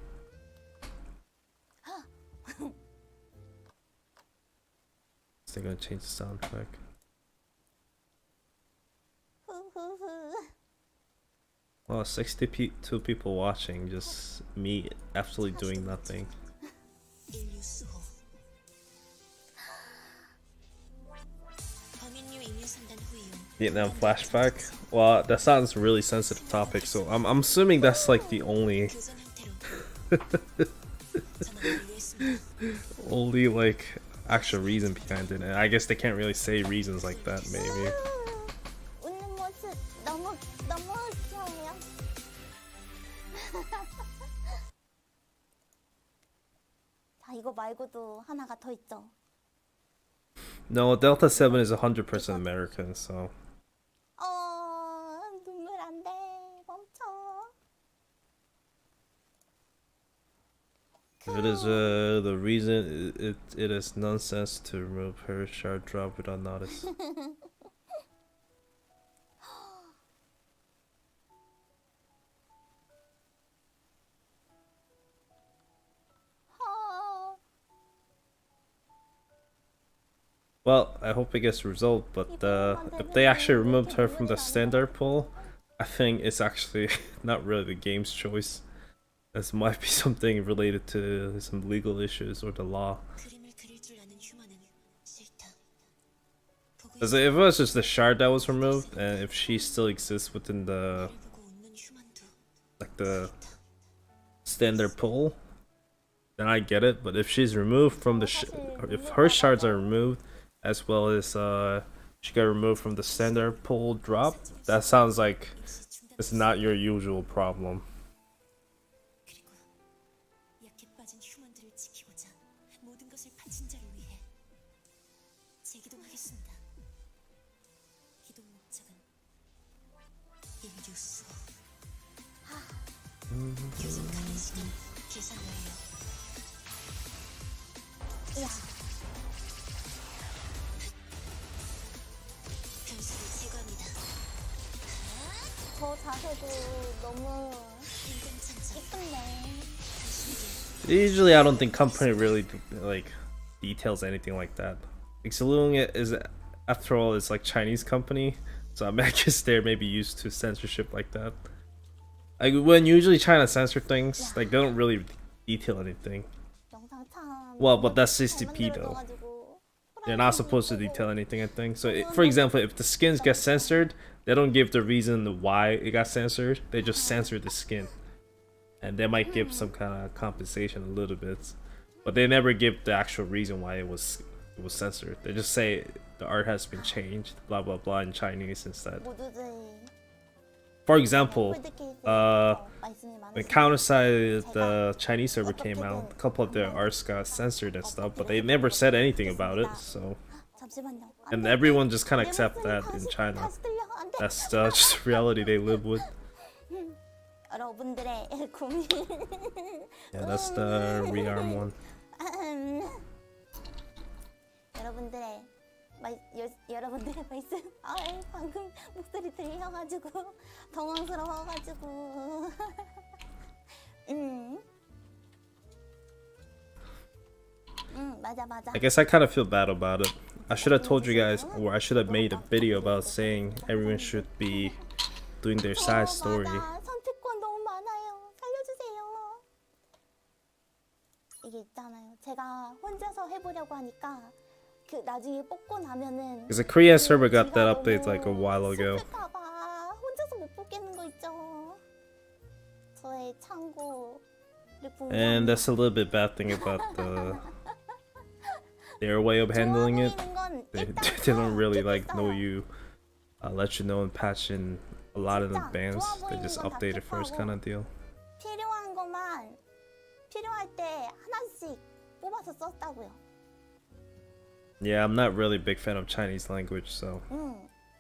[SPEAKER 2] They're gonna change the soundtrack. Well, 62 people watching, just me absolutely doing nothing.
[SPEAKER 3] 인류 수호. 범인류 인류선단 후이용.
[SPEAKER 2] Vietnam flashback. Well, that sounds really sensitive topic, so I'm assuming that's like the only
[SPEAKER 3] 교전 형태로 전원 완료했습니다.
[SPEAKER 2] only like actual reason behind it. And I guess they can't really say reasons like that, maybe.
[SPEAKER 1] 웃는 모습 너무 귀여워요. 자, 이거 말고도 하나가 더 있죠.
[SPEAKER 2] No, Delta 7 is 100% American, so
[SPEAKER 1] 눈물 안 돼. 멈춰.
[SPEAKER 2] if it is the reason, it is nonsense to remove her shard drop without notice. Well, I hope it gets resolved, but if they actually removed her from the standard pool, I think it's actually not really the game's choice. This might be something related to some legal issues or the law.
[SPEAKER 3] 그림을 그릴 줄 아는 휴먼은 싫다. 보고
[SPEAKER 2] As if it was just the shard that was removed, and if she still exists within the
[SPEAKER 3] 보고 웃는 휴먼도
[SPEAKER 2] like the standard pool, then I get it. But if she's removed from the if her shards are removed, as well as she got removed from the standard pool drop, that sounds like
[SPEAKER 3] 입시 중단.
[SPEAKER 2] it's not your usual problem.
[SPEAKER 3] 그리고 약해 빠진 휴먼들을 지키고자 모든 것을 바친 자를 위해 재기동하겠습니다. 기동 목적은 인류 수호. 교전 가능 시간 계산 완료.
[SPEAKER 1] 이야,
[SPEAKER 3] 변수를 제거합니다.
[SPEAKER 1] 저 자세도 너무
[SPEAKER 3] 인공 천장
[SPEAKER 1] 예쁜데.
[SPEAKER 3] 당신에게
[SPEAKER 2] Usually, I don't think company really like details anything like that. Like Saloon is, after all, it's like Chinese company, so I guess they're maybe used to censorship like that. Like when usually China censor things, like they don't really detail anything.
[SPEAKER 1] 영상 참.
[SPEAKER 2] Well, but that's
[SPEAKER 1] 잘
[SPEAKER 2] 60p though.
[SPEAKER 1] 만들어져가지고
[SPEAKER 2] They're not supposed to detail anything, I think. So, for example, if the skins get censored, they don't give the reason why it got censored. They just censor the skin, and they might give some kind of compensation a little bit, but they never give the actual reason why it was censored. They just say the art has been changed, blah blah blah, in Chinese instead.
[SPEAKER 1] 모두들
[SPEAKER 2] For example,
[SPEAKER 1] 폴드케이스에서 말씀이
[SPEAKER 2] when
[SPEAKER 1] 많으시죠.
[SPEAKER 2] Counter-Side, the Chinese server came out, a couple of their arts got censored and stuff, but they never said anything about it. So,
[SPEAKER 1] 잠시만요. 안
[SPEAKER 2] and
[SPEAKER 1] 돼.
[SPEAKER 2] everyone just kind of
[SPEAKER 1] 내
[SPEAKER 2] accept
[SPEAKER 1] 목소리
[SPEAKER 2] that in
[SPEAKER 1] 다시-
[SPEAKER 2] China.
[SPEAKER 1] 다시 들려. 안 돼.
[SPEAKER 2] That's just reality they live with.
[SPEAKER 1] 여러분들의 고민.
[SPEAKER 2] Yeah, that's the rearm one.
[SPEAKER 1] 여러분들의 여러분들의 말씀. 방금 목소리 들려가지고 당황스러워가지고. 맞아.
[SPEAKER 2] I guess I kind of feel bad about it. I should have told you guys, or I should have made a video about saying everyone should be doing their side story.
[SPEAKER 1] 맞아. 선택권 너무 많아요. 살려주세요. 이게 있잖아요. 제가 혼자서 해보려고 하니까 그 나중에 뽑고 나면은
[SPEAKER 2] Because the Korean server got that update like a while ago.
[SPEAKER 1] 슬플까봐 혼자서 못 뽑겠는 거 있죠. 저의 창고를 보면
[SPEAKER 2] And that's a little bit bad thing about their way of handling it. They don't really like know you, let you know and patch in a lot in advance. They just update it first kind of deal.
[SPEAKER 1] 필요한 것만 필요할 때 하나씩 뽑아서 썼다고요.
[SPEAKER 2] Yeah, I'm not really a big fan of Chinese language, so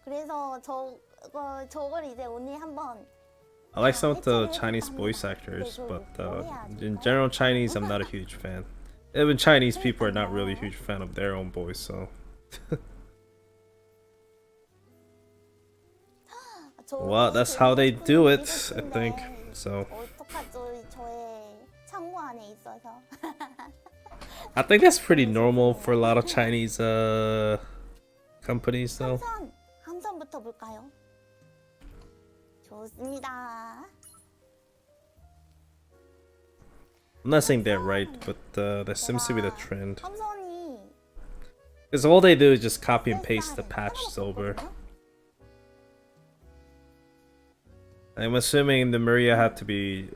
[SPEAKER 1] 그래서 저걸 이제 오늘 한번
[SPEAKER 2] I like some of the Chinese voice actors, but in general Chinese, I'm not a huge fan. Even Chinese people are not really a huge fan of their own voice, so. Well, that's how they do it, I think. So
[SPEAKER 1] 어떡하죠? 저의 창고 안에 있어서.
[SPEAKER 2] I think that's pretty normal for a lot of Chinese companies, though.
[SPEAKER 1] 함선부터 볼까요?
[SPEAKER 4] 좋습니다.
[SPEAKER 2] I'm not saying they're right, but that seems to be the trend.
[SPEAKER 4] 삼선이
[SPEAKER 2] Because all they do is just copy and paste the patches over. I'm assuming the Maria had to be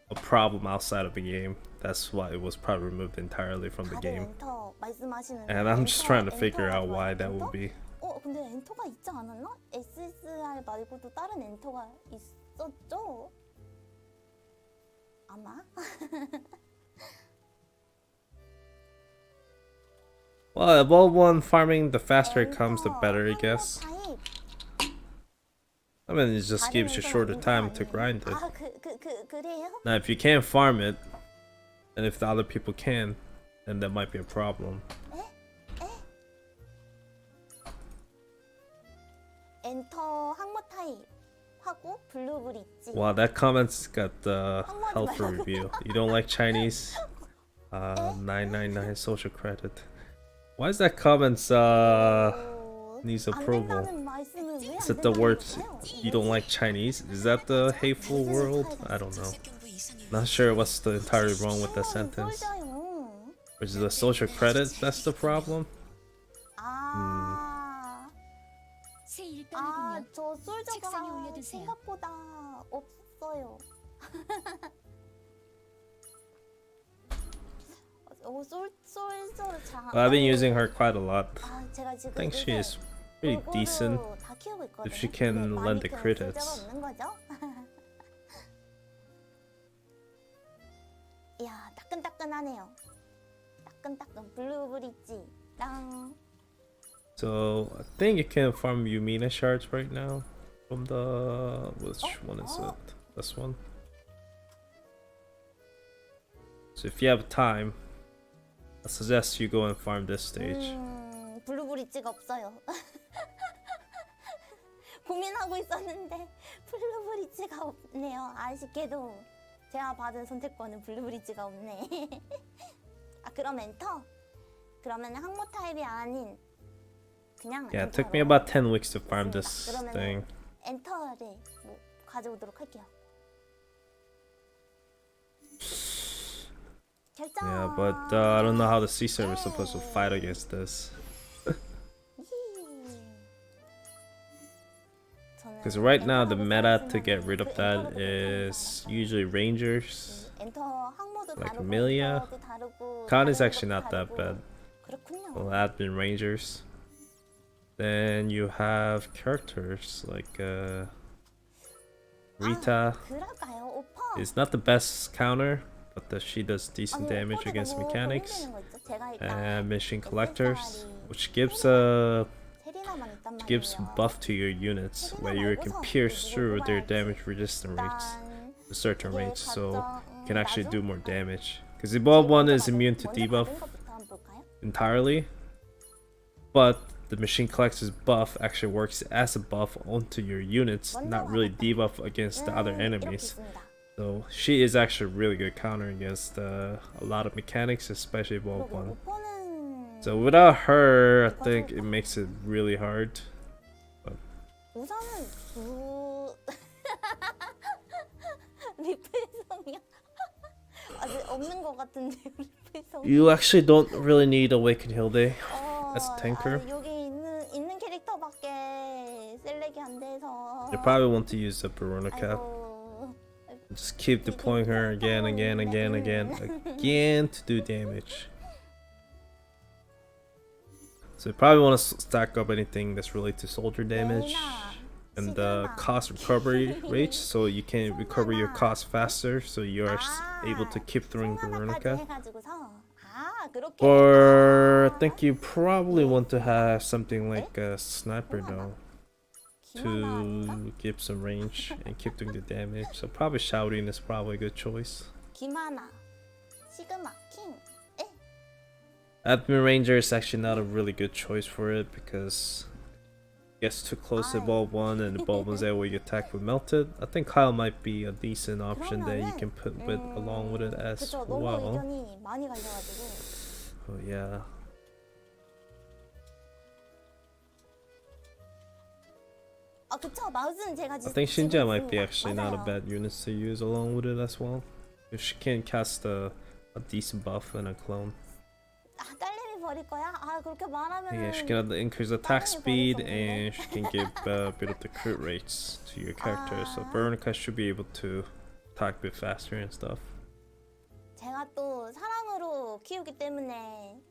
[SPEAKER 2] a problem outside of the game. That's why it was probably removed entirely from the
[SPEAKER 4] 다들
[SPEAKER 2] game.
[SPEAKER 4] 엔터 말씀하시는데
[SPEAKER 2] And I'm just trying to figure
[SPEAKER 4] 엔터가
[SPEAKER 2] out why
[SPEAKER 4] 좋아요?
[SPEAKER 2] that
[SPEAKER 4] 엔터?
[SPEAKER 2] would be.
[SPEAKER 4] 근데 엔터가 있지 않았나? SSR 말고도 다른 엔터가 있었죠? 아마?
[SPEAKER 2] Well, evolve one farming, the faster it comes, the better, I guess.
[SPEAKER 4] 타입.
[SPEAKER 2] I mean, it just
[SPEAKER 4] 다른
[SPEAKER 2] gives you
[SPEAKER 4] 엔터는
[SPEAKER 2] shorter
[SPEAKER 4] 엔터
[SPEAKER 2] time to
[SPEAKER 4] 아니에요?
[SPEAKER 2] grind it.
[SPEAKER 4] 그래요?
[SPEAKER 2] Now, if you can't farm it, and if the other people can, then that might be a problem.
[SPEAKER 4] 엔터 항모 타입 하고 블루블 있지.
[SPEAKER 2] Wow, that comment's got hell for review. You don't like Chinese? 999 social credit. Why is that comments needs approval? Is it the word you don't like Chinese? Is that the hateful world? I don't know. Not sure what's the entirely wrong with that sentence. Or is it the social credit that's the problem?
[SPEAKER 4] 저 솔저가
[SPEAKER 1] 책상에 올려두세요.
[SPEAKER 4] 생각보다 없어요. 솔저를 잘.
[SPEAKER 2] Well, I've been using her quite a lot.
[SPEAKER 4] 제가 지금
[SPEAKER 2] I think she is pretty decent
[SPEAKER 4] 다 키우고 있거든요.
[SPEAKER 2] if she can lend the
[SPEAKER 4] 많이 키우는
[SPEAKER 2] credits.
[SPEAKER 4] 솔저가 없는 거죠? 이야, 따끈따끈하네요. 따끈따끈 블루브릿지랑.
[SPEAKER 2] So I think you can farm Yumina shards right now from the which one is it? This one. So if you have time, I suggest you go and farm this stage.
[SPEAKER 4] 블루브릿지가 없어요. 고민하고 있었는데 블루브릿지가 없네요. 아쉽게도 제가 받은 선택권은 블루브릿지가 없네. 그럼 엔터? 그러면 항모 타입이 아닌 그냥
[SPEAKER 2] Yeah, it took
[SPEAKER 4] 엔터로.
[SPEAKER 2] me about 10 weeks to farm this
[SPEAKER 4] 그러면은
[SPEAKER 2] thing.
[SPEAKER 4] 엔터를 가져오도록 할게요. 결정.
[SPEAKER 2] Yeah, but I don't know how the sea server is supposed to fight against this. Because right now the meta to get rid of that is usually rangers. Like Amelia. Khan is actually not that bad. Well, admin rangers. Then you have characters like Rita. Is not the best counter, but she does decent damage against mechanics. And machine collectors, which gives some buff to your units where you can pierce through their damage resistant rates to certain rates, so you can actually do more damage. Because Evolve 1 is immune to debuff entirely, but the machine collector's buff actually works as a buff onto your units, not really debuff against the other enemies. So she is actually a really good counter against a lot of mechanics, especially Evolve 1. So without her, I think it makes it really hard. But you actually don't really need Awaken Heal Day as a tanker. You probably want to use the Veronica. Just keep deploying her again to do damage. So you probably want to stack up anything that's related to soldier damage and the cost recovery rates, so you can recover your cost faster, so you are able to keep throwing Veronica. Or I think you probably want to have something like a sniper though, to give some range and keep doing the damage. So probably shouting is probably a good choice. Admin Ranger is actually not a really good choice for it because it gets too close to Evolve 1 and Evolve 1's able to attack with Melted. I think Kyle might be a decent option that you can put with along with it as well. Oh yeah.
[SPEAKER 4] 아 그쵸. 마우스는 제가
[SPEAKER 2] I think Shinja might be actually not a
[SPEAKER 4] 맞아요.
[SPEAKER 2] bad unit to use along with it as well. If she can cast a decent buff and a clone.
[SPEAKER 4] 아 딸내미 버릴 거야? 아 그렇게 말하면은
[SPEAKER 2] Yeah, she can increase attack speed and she can give a bit of the crit rates to your character. So Veronica should be able to attack a bit faster and stuff.
[SPEAKER 4] 제가 또 사랑으로 키우기 때문에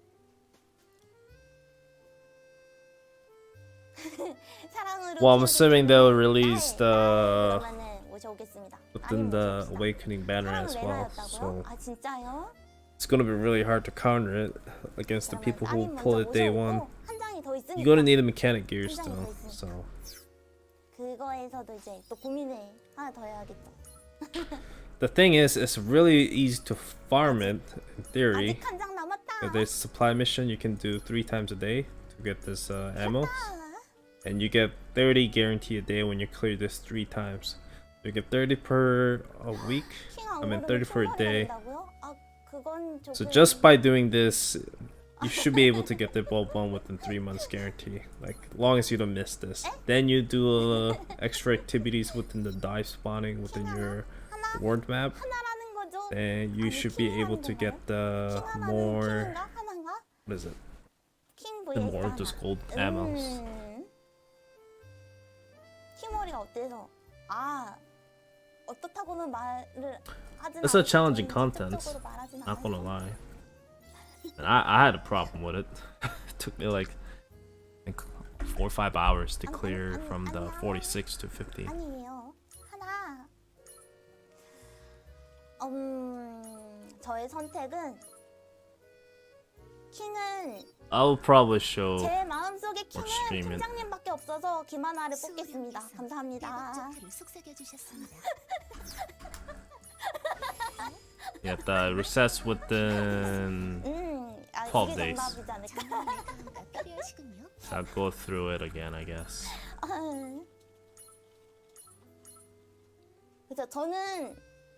[SPEAKER 4] 사랑으로
[SPEAKER 2] Well, I'm
[SPEAKER 4] 키우기
[SPEAKER 2] assuming
[SPEAKER 4] 때문에
[SPEAKER 2] they'll release the
[SPEAKER 4] 그러면은 모셔오겠습니다.
[SPEAKER 2] within the awakening banner as well.
[SPEAKER 4] 사랑을
[SPEAKER 2] So
[SPEAKER 4] 아 진짜요?
[SPEAKER 2] it's gonna be really hard to counter it against the people who
[SPEAKER 4] 따님
[SPEAKER 2] pull
[SPEAKER 4] 먼저
[SPEAKER 2] it day
[SPEAKER 4] 모셔오고
[SPEAKER 2] one.
[SPEAKER 4] 한 장이 더 있으니까
[SPEAKER 2] You're gonna need the mechanic gears
[SPEAKER 4] 한 장이 더
[SPEAKER 2] though.
[SPEAKER 4] 있으니까.
[SPEAKER 2] So
[SPEAKER 4] 그거에서도 이제 또 고민을 하나 더 해야겠죠.
[SPEAKER 2] the thing is, it's really easy to farm it in theory.
[SPEAKER 4] 아직 한 장 남았다.
[SPEAKER 2] There's a supply mission you can do 3 times a day to get this ammo. And you get 30 guarantee a day when you clear this 3 times. You get 30 per a week. I mean 30 for a day.
[SPEAKER 4] 아, 그건
[SPEAKER 2] So
[SPEAKER 4] 조금...
[SPEAKER 2] just by doing this, you should be able to get the bulb one within 3 months guarantee. Like, as long as you don't miss this. Then you do extra activities within the dive spawning within your world map.
[SPEAKER 4] 하나라는 거죠?
[SPEAKER 2] Then you should be able to get the more,
[SPEAKER 4] 하나인가?
[SPEAKER 2] what is it?
[SPEAKER 4] 킹
[SPEAKER 2] The
[SPEAKER 4] vs
[SPEAKER 2] more of those gold ammos.
[SPEAKER 4] 킹머리가 어때서? 아 어떻다고는 말을 하진
[SPEAKER 2] It's a
[SPEAKER 4] 않고
[SPEAKER 2] challenging content,
[SPEAKER 4] 직접적으로 말하진
[SPEAKER 2] not gonna
[SPEAKER 4] 않아요.
[SPEAKER 2] lie. And I had a problem with it. It took me like 4 or 5 hours to clear from the 46 to 50.
[SPEAKER 4] 아니에요. 하나. 저의 선택은 킹은
[SPEAKER 2] I will probably show
[SPEAKER 4] 제 마음속에
[SPEAKER 2] or
[SPEAKER 4] 킹은
[SPEAKER 2] stream it.
[SPEAKER 4] 팀장님밖에 없어서 김하나를 뽑겠습니다. 감사합니다.
[SPEAKER 3] 조크를 속삭여 주셨습니다.
[SPEAKER 2] Yeah, the resets within
[SPEAKER 4] 아,
[SPEAKER 2] 12
[SPEAKER 4] 이게
[SPEAKER 2] days.
[SPEAKER 4] 정답이지 않을까?
[SPEAKER 3] 정말 필요하시군요.
[SPEAKER 2] So I'll go through it again, I guess.
[SPEAKER 4] 그죠?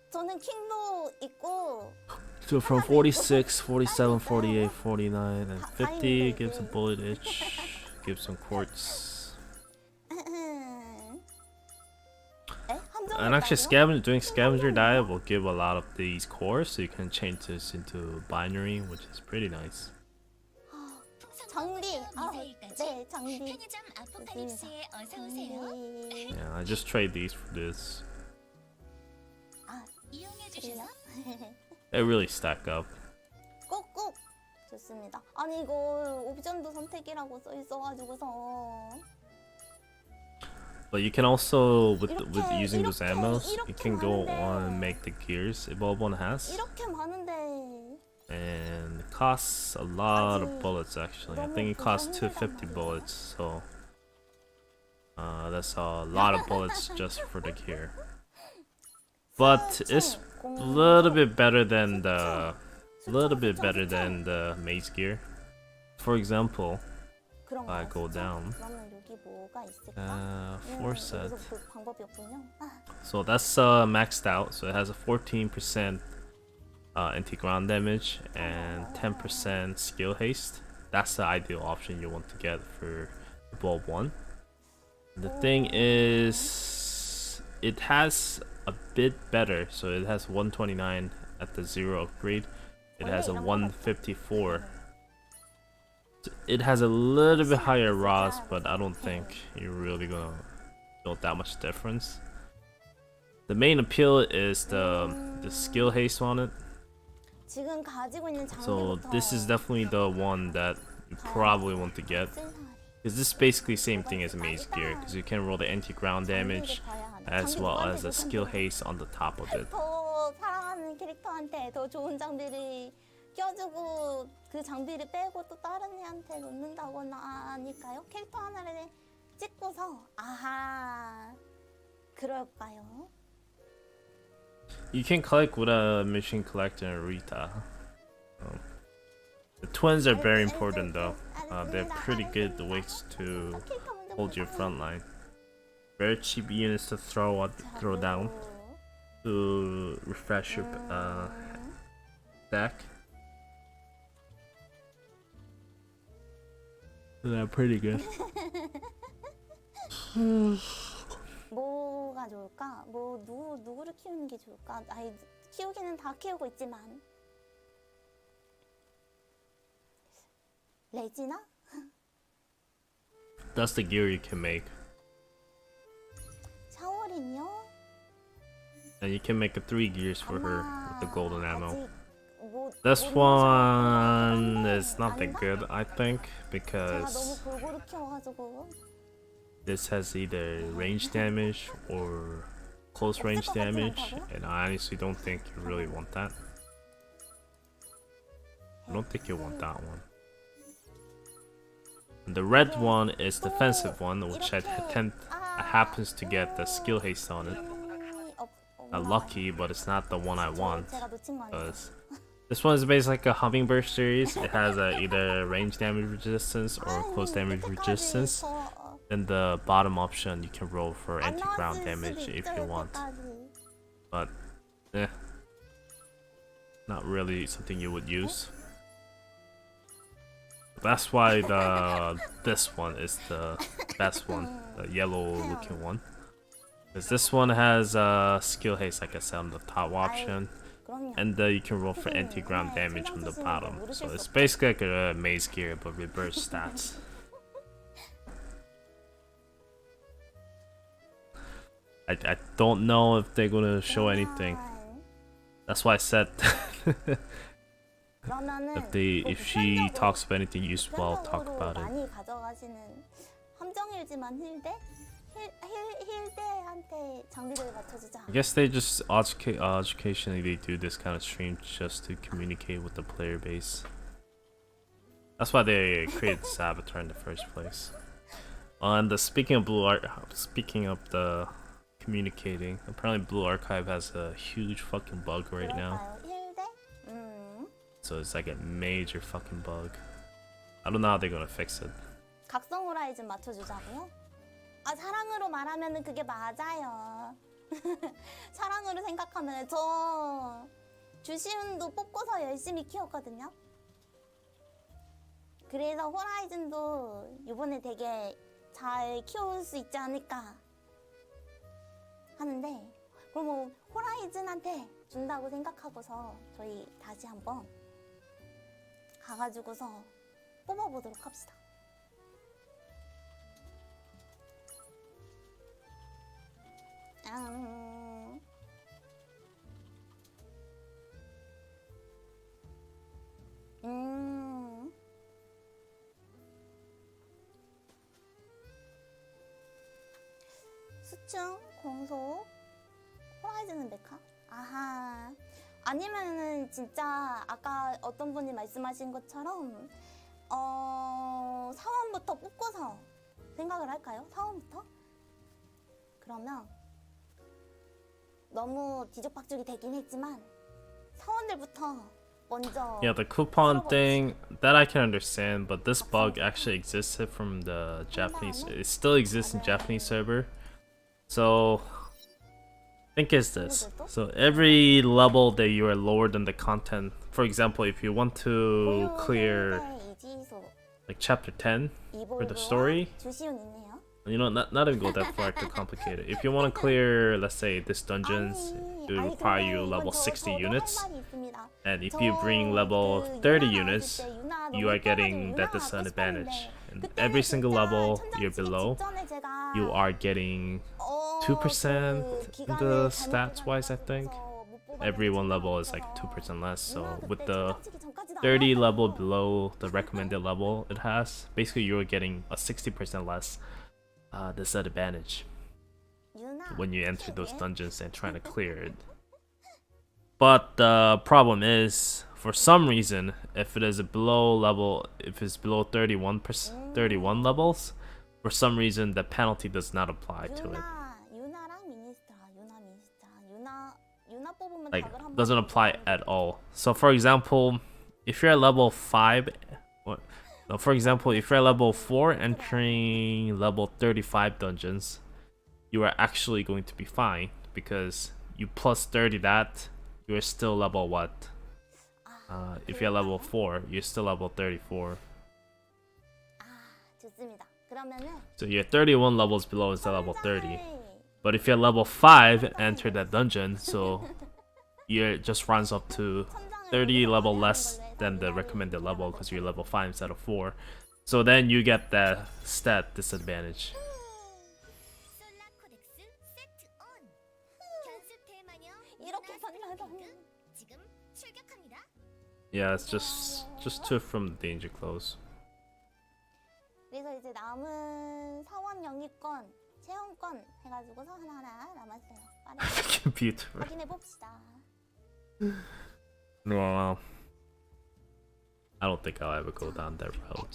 [SPEAKER 4] 저는 킹도 있고
[SPEAKER 2] So from 46, 47, 48, 49, and 50 gives a bullet itch, gives some quartz. And actually doing scavenger dive will give a lot of these cores, so you can change this into binary, which is pretty nice.
[SPEAKER 4] 장비. 아, 네, 장비.
[SPEAKER 3] 편의점 아포칼립스에 어서 오세요.
[SPEAKER 2] Yeah, I just trade these for this.
[SPEAKER 3] 이용해 주셔서
[SPEAKER 2] They really stack up.
[SPEAKER 4] 꾹꾹. 좋습니다. 아니 이거 옵션도 선택이라고 써 있어가지고서.
[SPEAKER 2] But you can also, with using those ammos, you can go on and make the gears evolve one has.
[SPEAKER 4] 이렇게 많은데.
[SPEAKER 2] And it costs a lot of bullets actually. I think it costs 250 bullets, so that's a lot of bullets just for the gear. But it's a little bit better than the maze gear. For example, if I go down,
[SPEAKER 4] 그러면 여기 뭐가 있을까?
[SPEAKER 2] 4 set.
[SPEAKER 4] 여기서 그 방법이 없군요.
[SPEAKER 2] So that's maxed out. So it has a 14% anti-ground damage and 10% skill haste. That's the ideal option you want to get for Bulb 1. The thing is, it has a bit better. So it has 129 at the 0 upgrade. It has a 154. It has a little bit higher ROS, but I don't think you're really gonna feel that much difference. The main appeal is the skill haste on it.
[SPEAKER 4] 지금 가지고 있는
[SPEAKER 2] So
[SPEAKER 4] 장비부터
[SPEAKER 2] this is definitely the one that you probably want to get, because this is basically same thing as maze gear, because you can roll the anti-ground damage as well as a skill haste on the top of it.
[SPEAKER 4] 더 사랑하는 캐릭터한테 더 좋은 장비를 껴주고 그 장비를 빼고 또 다른 애한테 놓는다거나 아닐까요? 캐릭터 하나를 찍고서 아하 그럴까요?
[SPEAKER 2] You can collect with a mission collector and Rita. The twins are very important though. They're pretty good ways to hold your front line. Very cheap units to throw down to refresh your deck. They're pretty good.
[SPEAKER 4] 뭐가 좋을까? 뭐 누구를 키우는 게 좋을까? 아이 키우기는 다 키우고 있지만 레지나?
[SPEAKER 2] That's the gear you can make.
[SPEAKER 4] 샤오린요?
[SPEAKER 2] And you can make 3 gears for her with the golden ammo.
[SPEAKER 4] 아직
[SPEAKER 2] This
[SPEAKER 4] 모르는
[SPEAKER 2] one
[SPEAKER 4] 거
[SPEAKER 2] is not that
[SPEAKER 4] 아닌가?
[SPEAKER 2] good, I think,
[SPEAKER 4] 제가 너무
[SPEAKER 2] because
[SPEAKER 4] 골고루 키워가지고
[SPEAKER 2] this has either range damage or close range damage, and I honestly don't think you really want that. I don't think you want that one. And the red one is defensive one, which happens to get the skill haste on it. Lucky, but it's not the one I want.
[SPEAKER 4] 제가 놓친 거 아니에요?
[SPEAKER 2] Because this one is basically like a hummingbird series. It has either range damage resistance or close damage resistance. Then the bottom option you can roll for anti-ground damage if you want. But not really something you would use. That's why this one is the best one, the yellow looking one. Because this one has skill haste, like I said, on the top option. And you can roll for anti-ground damage on the bottom. So it's basically like a maze gear, but reverse stats. I don't know if they're gonna show anything. That's why I said if she talks about anything useful, I'll talk about it.
[SPEAKER 4] 많이 가져가시는 함정일지만 힐대한테 장비를 맞춰주자.
[SPEAKER 2] I guess they just educationally they do this kind of stream just to communicate with the player base. That's why they created this avatar in the first place. And speaking of the communicating, apparently Blue Archive has a huge fucking bug right now. So it's like a major fucking bug. I don't know how they're gonna fix it.
[SPEAKER 4] 각성 호라이즌 맞춰주자고요? 아 사랑으로 말하면은 그게 맞아요. 사랑으로 생각하면 저 주시운도 뽑고서 열심히 키웠거든요. 그래서 호라이즌도 이번에 되게 잘 키울 수 있지 않을까 하는데 그럼 뭐 호라이즌한테 준다고 생각하고서 저희 다시 한번 가가지고서 뽑아보도록 합시다. 수충, 공소, 호라이즌은 메카? 아하. 아니면은 진짜 아까 어떤 분이 말씀하신 것처럼 사원부터 뽑고서 생각을 할까요? 사원부터? 그러면 너무 뒤죽박죽이 되긴 했지만 사원들부터 먼저
[SPEAKER 2] Yeah, the coupon thing that I can understand, but this bug actually existed from the Japanese. It still exists in Japanese server. So think is this. So every level that you are lower than the content. For example, if you want to clear like chapter 10 for the story,
[SPEAKER 4] 주시운 있네요.
[SPEAKER 2] you know, not even go that far to complicate it. If you want to clear, let's say, this dungeons, it will require you level 60 units. And if you bring level 30 units, you are getting that disadvantage. And every single level you're below, you are getting 2% in the stats wise, I think. Every one level is like 2% less. So with the 30 level below the recommended level it has, basically you're getting a 60% less disadvantage when you enter those dungeons and trying to clear it. But the problem is, for some reason, if it is below 31 levels, for some reason the penalty does not apply to it. Like, doesn't apply at all. So for example, if you're at level 5, for example, if you're at level 4 entering level 35 dungeons, you are actually going to be fine because you plus 30 that, you are still level what? If you're level 4, you're still level 34. So you're 31 levels below instead of level 30. But if you're level 5, enter that dungeon, so it just runs up to 30 level less than the recommended level because you're level 5 instead of 4. So then you get that stat disadvantage.
[SPEAKER 1] 솔라 코덱스 세트 온. 견습 대마녀
[SPEAKER 4] 이렇게
[SPEAKER 1] 루나
[SPEAKER 4] 만나다니.
[SPEAKER 1] 스프링핑크 지금 출격합니다.
[SPEAKER 2] Yeah, it's just two from the danger close.
[SPEAKER 4] 그래서 이제 남은 사원 영입권, 체험권 해가지고서 하나하나 남았어요. 빠르게
[SPEAKER 2] Computer.
[SPEAKER 4] 확인해 봅시다.
[SPEAKER 2] Well, I don't think I'll ever go down that road.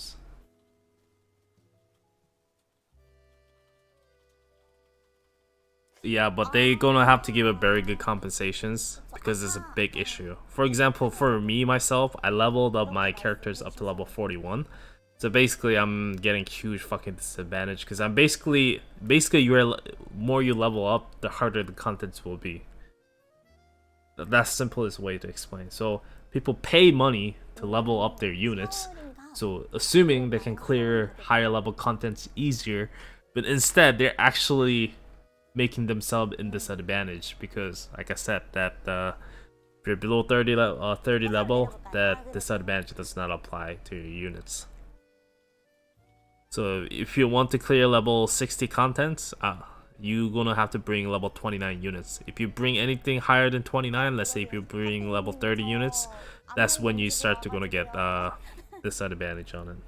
[SPEAKER 2] Yeah, but they gonna have to give a very good compensations because it's a big issue. For example, for me myself, I leveled up my characters up to level 41. So basically, I'm getting huge fucking disadvantage because I'm basically you're more you level up, the harder the contents will be. That's the simplest way to explain. So people pay money to level up their units, so assuming they can clear higher level contents easier, but instead they're actually making themselves in disadvantage because, like I said, that if you're below 30 level, that disadvantage does not apply to your units. So if you want to clear level 60 contents, you're gonna have to bring level 29 units. If you bring anything higher than 29, let's say if you bring level 30 units, that's when you start to gonna get disadvantage on it,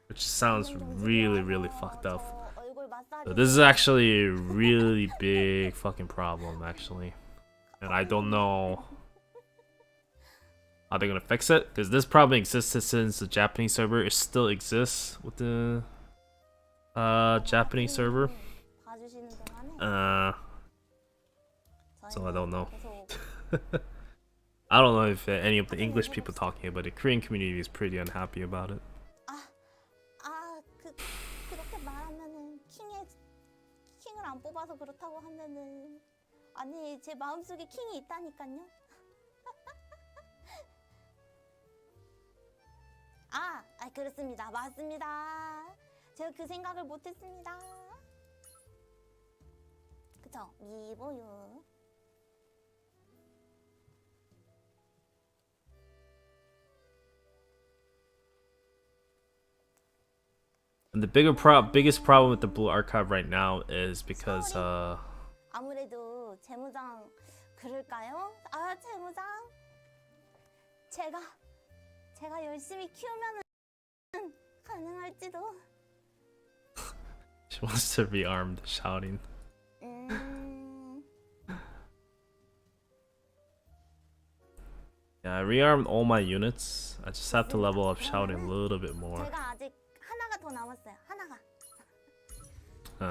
[SPEAKER 2] which sounds really fucked up. So this is actually a really big fucking problem, actually, and I don't know how they're gonna fix it because this problem existed since the Japanese server. It still exists with the Japanese server. So I don't know. I don't know if any of the English people talking about it, but the Korean community is pretty unhappy about it.
[SPEAKER 4] 그렇게 말하면은 킹을 안 뽑아서 그렇다고 하면은 아니 제 마음속에 킹이 있다니까요. 그렇습니다. 맞습니다. 제가 그 생각을 못했습니다. 그쵸? 미보유.
[SPEAKER 2] And the biggest problem with the Blue Archive right now is because
[SPEAKER 4] 아무래도 재무장 그럴까요? 재무장 제가 열심히 키우면은 가능할지도.
[SPEAKER 2] she wants to rearm the shouting. Yeah, I rearmed all my units. I just have to level up shouting a little bit more.
[SPEAKER 4] 제가 아직 하나가 더 남았어요. 하나가.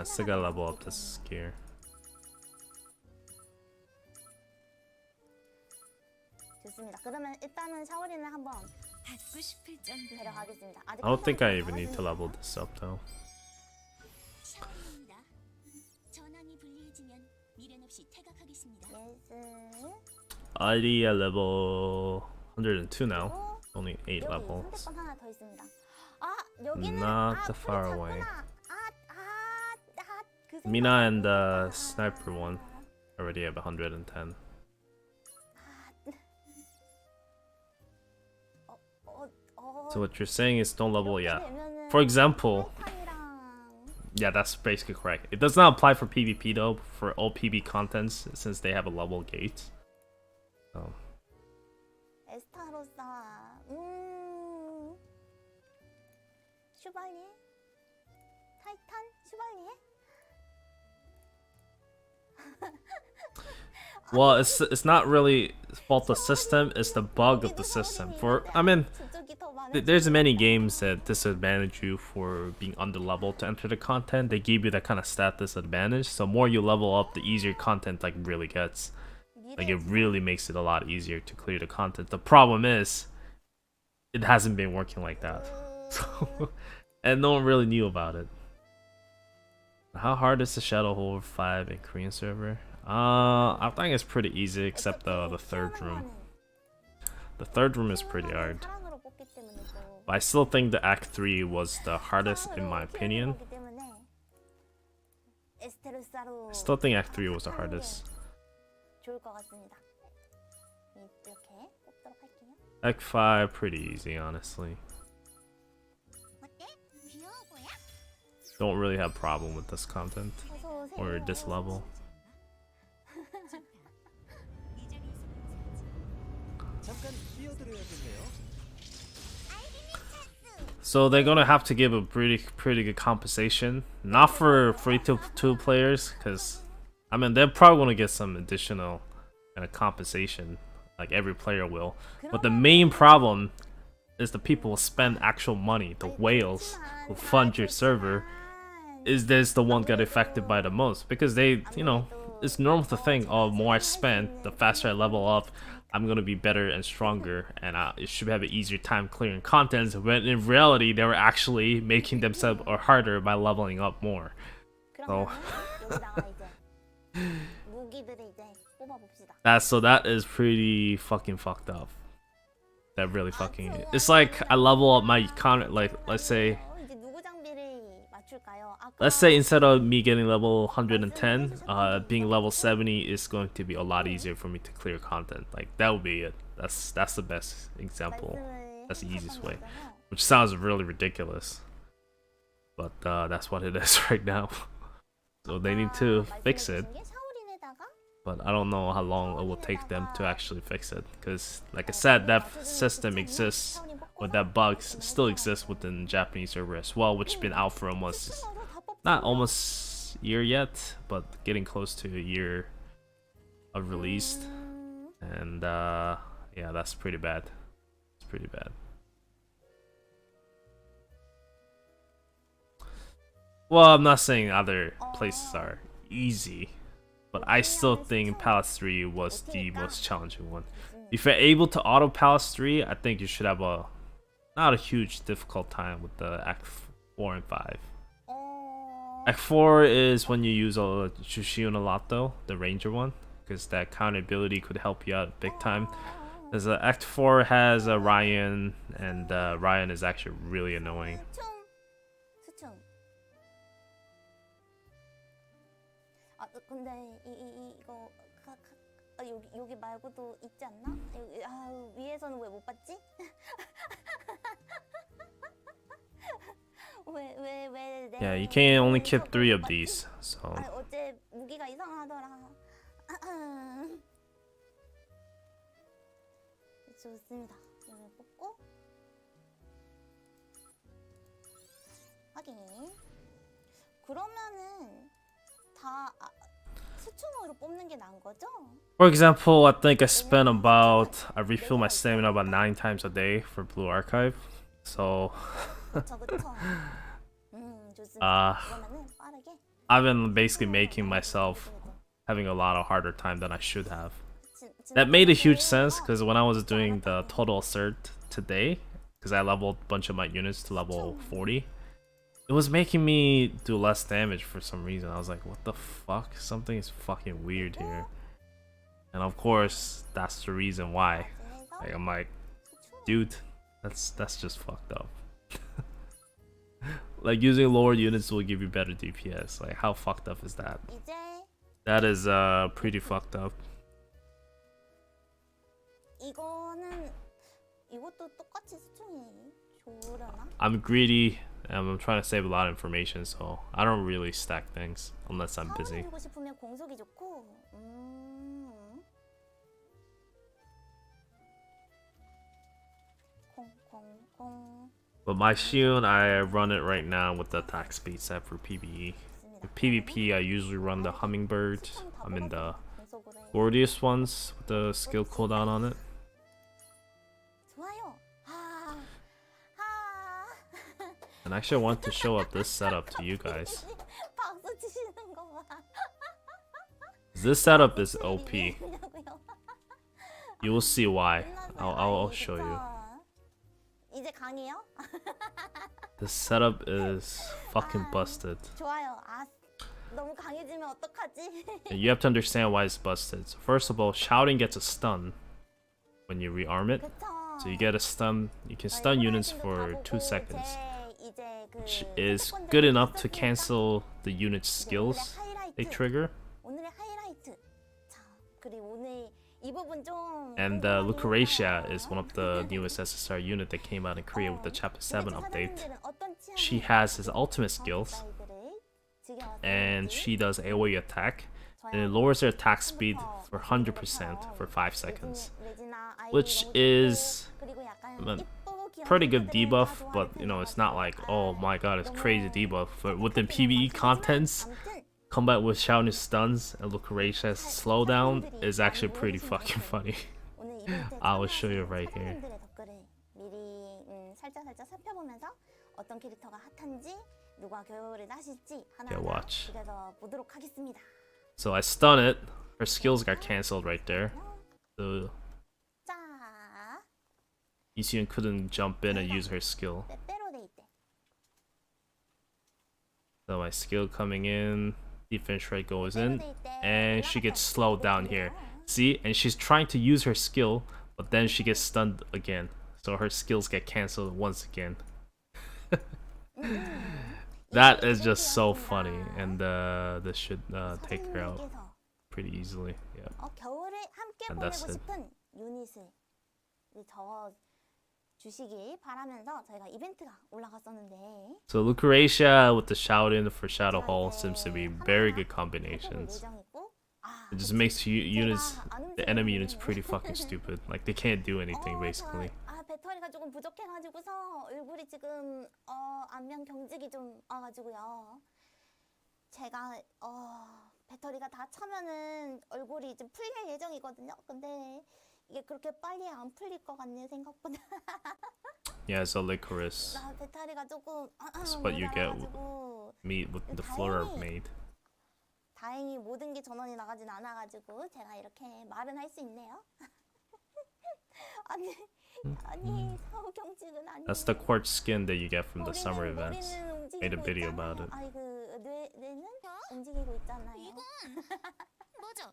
[SPEAKER 2] Still gotta level up this gear.
[SPEAKER 4] 좋습니다. 그러면 일단은 샤오린을 한번
[SPEAKER 1] 받고 싶을 정도로
[SPEAKER 4] 데려가겠습니다. 아직
[SPEAKER 2] I don't think I
[SPEAKER 4] 하나가
[SPEAKER 2] even need to
[SPEAKER 4] 남았으니까.
[SPEAKER 2] level this up though.
[SPEAKER 1] 샤오입니다. 전황이 불리해지면 미련 없이 퇴각하겠습니다.
[SPEAKER 4] 예스.
[SPEAKER 2] ID at level 102 now. Only 8
[SPEAKER 4] 여기
[SPEAKER 2] levels.
[SPEAKER 4] 선택권 하나 더 있습니다. 여기는
[SPEAKER 2] Not too far
[SPEAKER 4] 풀이
[SPEAKER 2] away.
[SPEAKER 4] 잤구나. 그
[SPEAKER 2] Mina and the
[SPEAKER 4] 생각을
[SPEAKER 2] sniper
[SPEAKER 4] 못했구나.
[SPEAKER 2] one already have 110. So what you're saying is don't level,
[SPEAKER 4] 이렇게
[SPEAKER 2] yeah.
[SPEAKER 4] 되면은
[SPEAKER 2] For example,
[SPEAKER 4] 타이탄이랑
[SPEAKER 2] yeah, that's basically correct. It does not apply for PvP though, for all PvP contents, since they have a level gate. So,
[SPEAKER 4] 에스타로사. 슈발리에? 타이탄 슈발리에?
[SPEAKER 2] well, it's not really fault of the system, it's the bug of the system. There's many games that disadvantage you for being underleveled to enter the content. They give you that kind of stat disadvantage. So more you level up, the easier content like really gets. Like it really makes it a lot easier to clear the content. The problem is, it hasn't been working like that. And no one really knew about it. How hard is the Shadow Hole 5 in Korean server? I think it's pretty easy except the third room. The third room is pretty hard. But I still think the Act 3 was the hardest in my opinion.
[SPEAKER 4] 스텔스로
[SPEAKER 2] I still think Act 3 was the hardest.
[SPEAKER 4] 좋을 것 같습니다. 이렇게 뽑도록 할게요.
[SPEAKER 2] Act 5 pretty easy, honestly.
[SPEAKER 1] 어때? 귀여워 보여?
[SPEAKER 2] Don't really have problem with this content
[SPEAKER 4] 어서 오세요.
[SPEAKER 2] or this level.
[SPEAKER 5] 잠깐 뛰어들어야겠네요.
[SPEAKER 2] So they're gonna have to give a pretty good compensation, not for free-to-two players, because I mean they're probably gonna get some additional kind of compensation, like every player will. But the main problem is the people who spend actual money, the whales who fund your server, is this the one got affected by the most, because they, you know, it's normal to think, oh, more I spend, the faster I level up, I'm gonna be better and stronger, and it should have an easier time clearing contents. When in reality, they were actually making themselves harder by leveling up more. So
[SPEAKER 4] 여기다가 이제 무기들을 이제 뽑아봅시다.
[SPEAKER 2] that is pretty fucking fucked up. That really fucking. It's like I level up my like let's say.
[SPEAKER 4] 이제 누구 장비를 맞출까요? 아까
[SPEAKER 2] Let's say instead of me getting level 110, being level 70 is going to be a lot easier for me to clear content. Like that would be it. That's the best example.
[SPEAKER 4] 말씀을
[SPEAKER 2] That's the easiest way.
[SPEAKER 4] 해주셨잖아요.
[SPEAKER 2] Which sounds really ridiculous, but that's what it is right now. So they need to fix it,
[SPEAKER 4] 말씀해주신 게 샤오린에다가
[SPEAKER 2] but I don't know how long it will take them to actually fix it. Because like I said, that system exists, or that bug still exists within Japanese server as well, which has been out for almost not almost year yet, but getting close to a year of release. And yeah, that's pretty bad. It's pretty bad. Well, I'm not saying other places are easy, but I still think Palace 3 was the most challenging one. If you're able to auto Palace 3, I think you should have a not a huge difficult time with the Act 4 and 5. Act 4 is when you use a Shushion a lot though, the ranger one, because that counter ability could help you out big time. As Act 4 has a Ryan, and Ryan is actually really annoying.
[SPEAKER 4] 수충. 아 근데 이거 여기 말고도 있지 않나? 여기, 위에서는 왜 못 봤지? 왜
[SPEAKER 2] Yeah, you can only keep 3 of these, so
[SPEAKER 4] 어제 무기가 이상하더라. 좋습니다. 이걸 뽑고 확인. 그러면은 다 수충으로 뽑는 게 나은 거죠?
[SPEAKER 2] for example, I think I refill my stamina about 9 times a day for Blue Archive. So
[SPEAKER 4] 그쵸. 좋습니다. 그러면은 빠르게.
[SPEAKER 2] I've been basically making myself having a lot of harder time than I should have. That made a huge sense because when I was doing the total assert today, because I leveled a bunch of my units to level 40, it was making me do less damage for some reason. I was like, what the fuck? Something is fucking weird here. And of course, that's the reason why. Like, I'm like, dude, that's just fucked up. Like, using lower units will give you better DPS. Like, how fucked up is that?
[SPEAKER 4] 이제
[SPEAKER 2] That is pretty fucked up.
[SPEAKER 4] 이것도 똑같이 수충이 좋으려나?
[SPEAKER 2] I'm greedy and I'm trying to save a lot of information, so I don't really stack things unless I'm busy.
[SPEAKER 4] 사오리고 싶으면 공속이 좋고. 콩콩콩.
[SPEAKER 2] But my Shion, I run it right now with the attack speed set for PvE. For PvP, I usually run the Hummingbird. I'm in the Gordius ones with the skill cooldown on it.
[SPEAKER 4] 좋아요.
[SPEAKER 2] And actually, I want to show up this setup to you guys.
[SPEAKER 4] 박수 치시는 거 봐.
[SPEAKER 2] This setup is OP.
[SPEAKER 4] 왜냐고요?
[SPEAKER 2] You will see why. I'll show you.
[SPEAKER 4] 이제 강해요?
[SPEAKER 2] This setup is fucking busted.
[SPEAKER 4] 좋아요. 너무 강해지면 어떡하지?
[SPEAKER 2] And you have to understand why it's busted. So first of all, shouting gets a stun when you rearm it.
[SPEAKER 4] 그쵸.
[SPEAKER 2] So you get a stun. You can stun units for 2 seconds,
[SPEAKER 4] 이제 그
[SPEAKER 2] which is
[SPEAKER 4] 첫 번째
[SPEAKER 2] good enough to
[SPEAKER 4] 했었으니까
[SPEAKER 2] cancel the unit's
[SPEAKER 4] 이제
[SPEAKER 2] skills.
[SPEAKER 4] 원래
[SPEAKER 2] they trigger.
[SPEAKER 4] 오늘의 하이라이트. 자, 그리고 오늘 이 부분 좀
[SPEAKER 2] And Lucretia is one of the newest SSR unit that came out in Korea with the Chapter 7 update. She has his ultimate skills, and she does AoE attack, and it lowers her attack speed for 100% for 5 seconds, which is a pretty good debuff, but you know, it's not like, oh my god, it's crazy debuff. But within PvE contents, combat with shouting stuns and Lucretia's slowdown is actually pretty fucking funny. I will show you right here.
[SPEAKER 4] 미리 살짝 살펴보면서 어떤 캐릭터가 핫한지 누가 교류를 하실지
[SPEAKER 2] Yeah, watch.
[SPEAKER 4] 그래서 보도록 하겠습니다.
[SPEAKER 2] So I stun it. Her skills got cancelled right there. So
[SPEAKER 4] 자,
[SPEAKER 2] Isun couldn't jump in and use her skill.
[SPEAKER 4] 빼빼로 돼 있대.
[SPEAKER 2] So my skill coming in, defense rate goes in, and she gets slowed down here. See, and she's trying to use her skill, but then she gets stunned again. So her skills get cancelled once again. That is just so funny, and this should take her out pretty easily. Yeah.
[SPEAKER 4] 겨울에 함께
[SPEAKER 2] And
[SPEAKER 4] 보내고
[SPEAKER 2] that's it.
[SPEAKER 4] 싶은 유닛을 적어 주시길 바라면서 저희가 이벤트가 올라갔었는데.
[SPEAKER 2] So Lucretia with the shout-in for Shadow Hall seems to be very good combinations. It just makes units, the enemy units, pretty fucking stupid. Like they can't do anything basically.
[SPEAKER 4] 배터리가 조금 부족해가지고서 얼굴이 지금 안면 경직이 좀 와가지고요. 제가 배터리가 다 차면은 얼굴이 좀 풀릴 예정이거든요. 근데 이게 그렇게 빨리 안 풀릴 것 같네 생각보다.
[SPEAKER 2] Yeah, it's a licorice.
[SPEAKER 4] 배터리가 조금
[SPEAKER 2] That's what you get meat with the floor made.
[SPEAKER 4] 다행히 모든 게 전원이 나가진 않아가지고 제가 이렇게 말은 할 수 있네요. 아니 사후 경직은 아니.
[SPEAKER 2] That's the quartz skin that you get from the summer events. Made a video about it.
[SPEAKER 4] 뇌는 움직이고 있잖아요.
[SPEAKER 1] 뭐죠?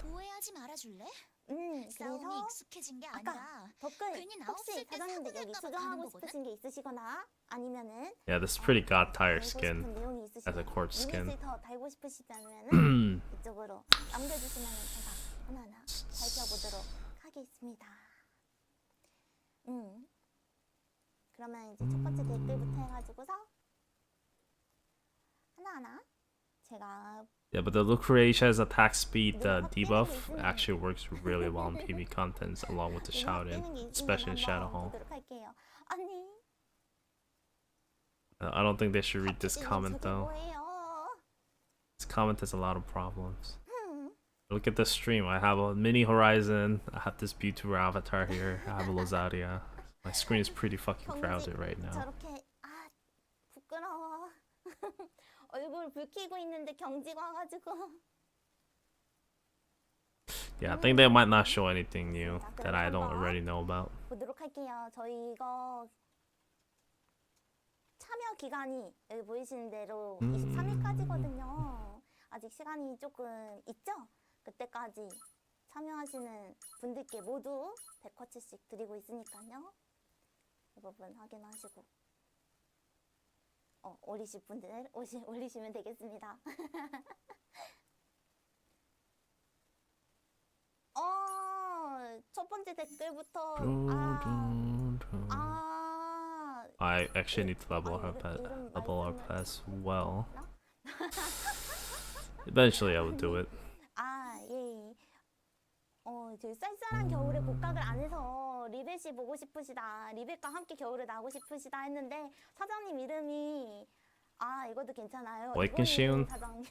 [SPEAKER 1] 오해하지 말아줄래?
[SPEAKER 4] 그래서
[SPEAKER 1] 익숙해진 게
[SPEAKER 4] 아까 댓글 혹시 사장님들 여기 수정하고 싶으신 게 있으시거나 아니면은
[SPEAKER 2] Yeah, this is pretty god tier
[SPEAKER 4] 달고
[SPEAKER 2] skin
[SPEAKER 4] 싶은 내용이 있으시거나
[SPEAKER 2] as a quartz skin.
[SPEAKER 4] 유닛을 더 달고 싶으시다면은 이쪽으로 남겨주시면 제가 하나하나 살펴보도록 하겠습니다. 그러면 이제 첫 번째 댓글부터 해가지고서 하나하나 제가
[SPEAKER 2] Yeah, but the Lucretia's attack speed debuff actually works really well in PvE contents along with the shout-in, especially in Shadow Hall.
[SPEAKER 4] 아니
[SPEAKER 2] I don't think they should read this comment though.
[SPEAKER 4] 뭐예요?
[SPEAKER 2] This comment has a lot of problems. Look at the stream. I have a mini Horizon. I have this beautiful avatar here. I have a Lozaria. My screen is pretty fucking crowded right now.
[SPEAKER 4] 저렇게 부끄러워. 얼굴 붉히고 있는데 경직 와가지고.
[SPEAKER 2] Yeah, I think they might not show anything new that I don't already know about.
[SPEAKER 4] 보도록 할게요. 저희 이거 참여 기간이 여기 보이시는 대로 23일까지거든요. 아직 시간이 조금 있죠? 그때까지 참여하시는 분들께 모두 100화츠씩 드리고 있으니까요. 이 부분 확인하시고 올리실 분들 올리시면 되겠습니다. 첫 번째 댓글부터
[SPEAKER 2] I actually need to level up as well. Eventually I will do it.
[SPEAKER 4] 예. 저희 쌀쌀한 겨울에 복각을 안 해서 리벳이 보고 싶으시다. 리벳과 함께 겨울을 나고 싶으시다 했는데 사장님 이름이 이것도 괜찮아요.
[SPEAKER 2] Like Shion?
[SPEAKER 4] 사장님.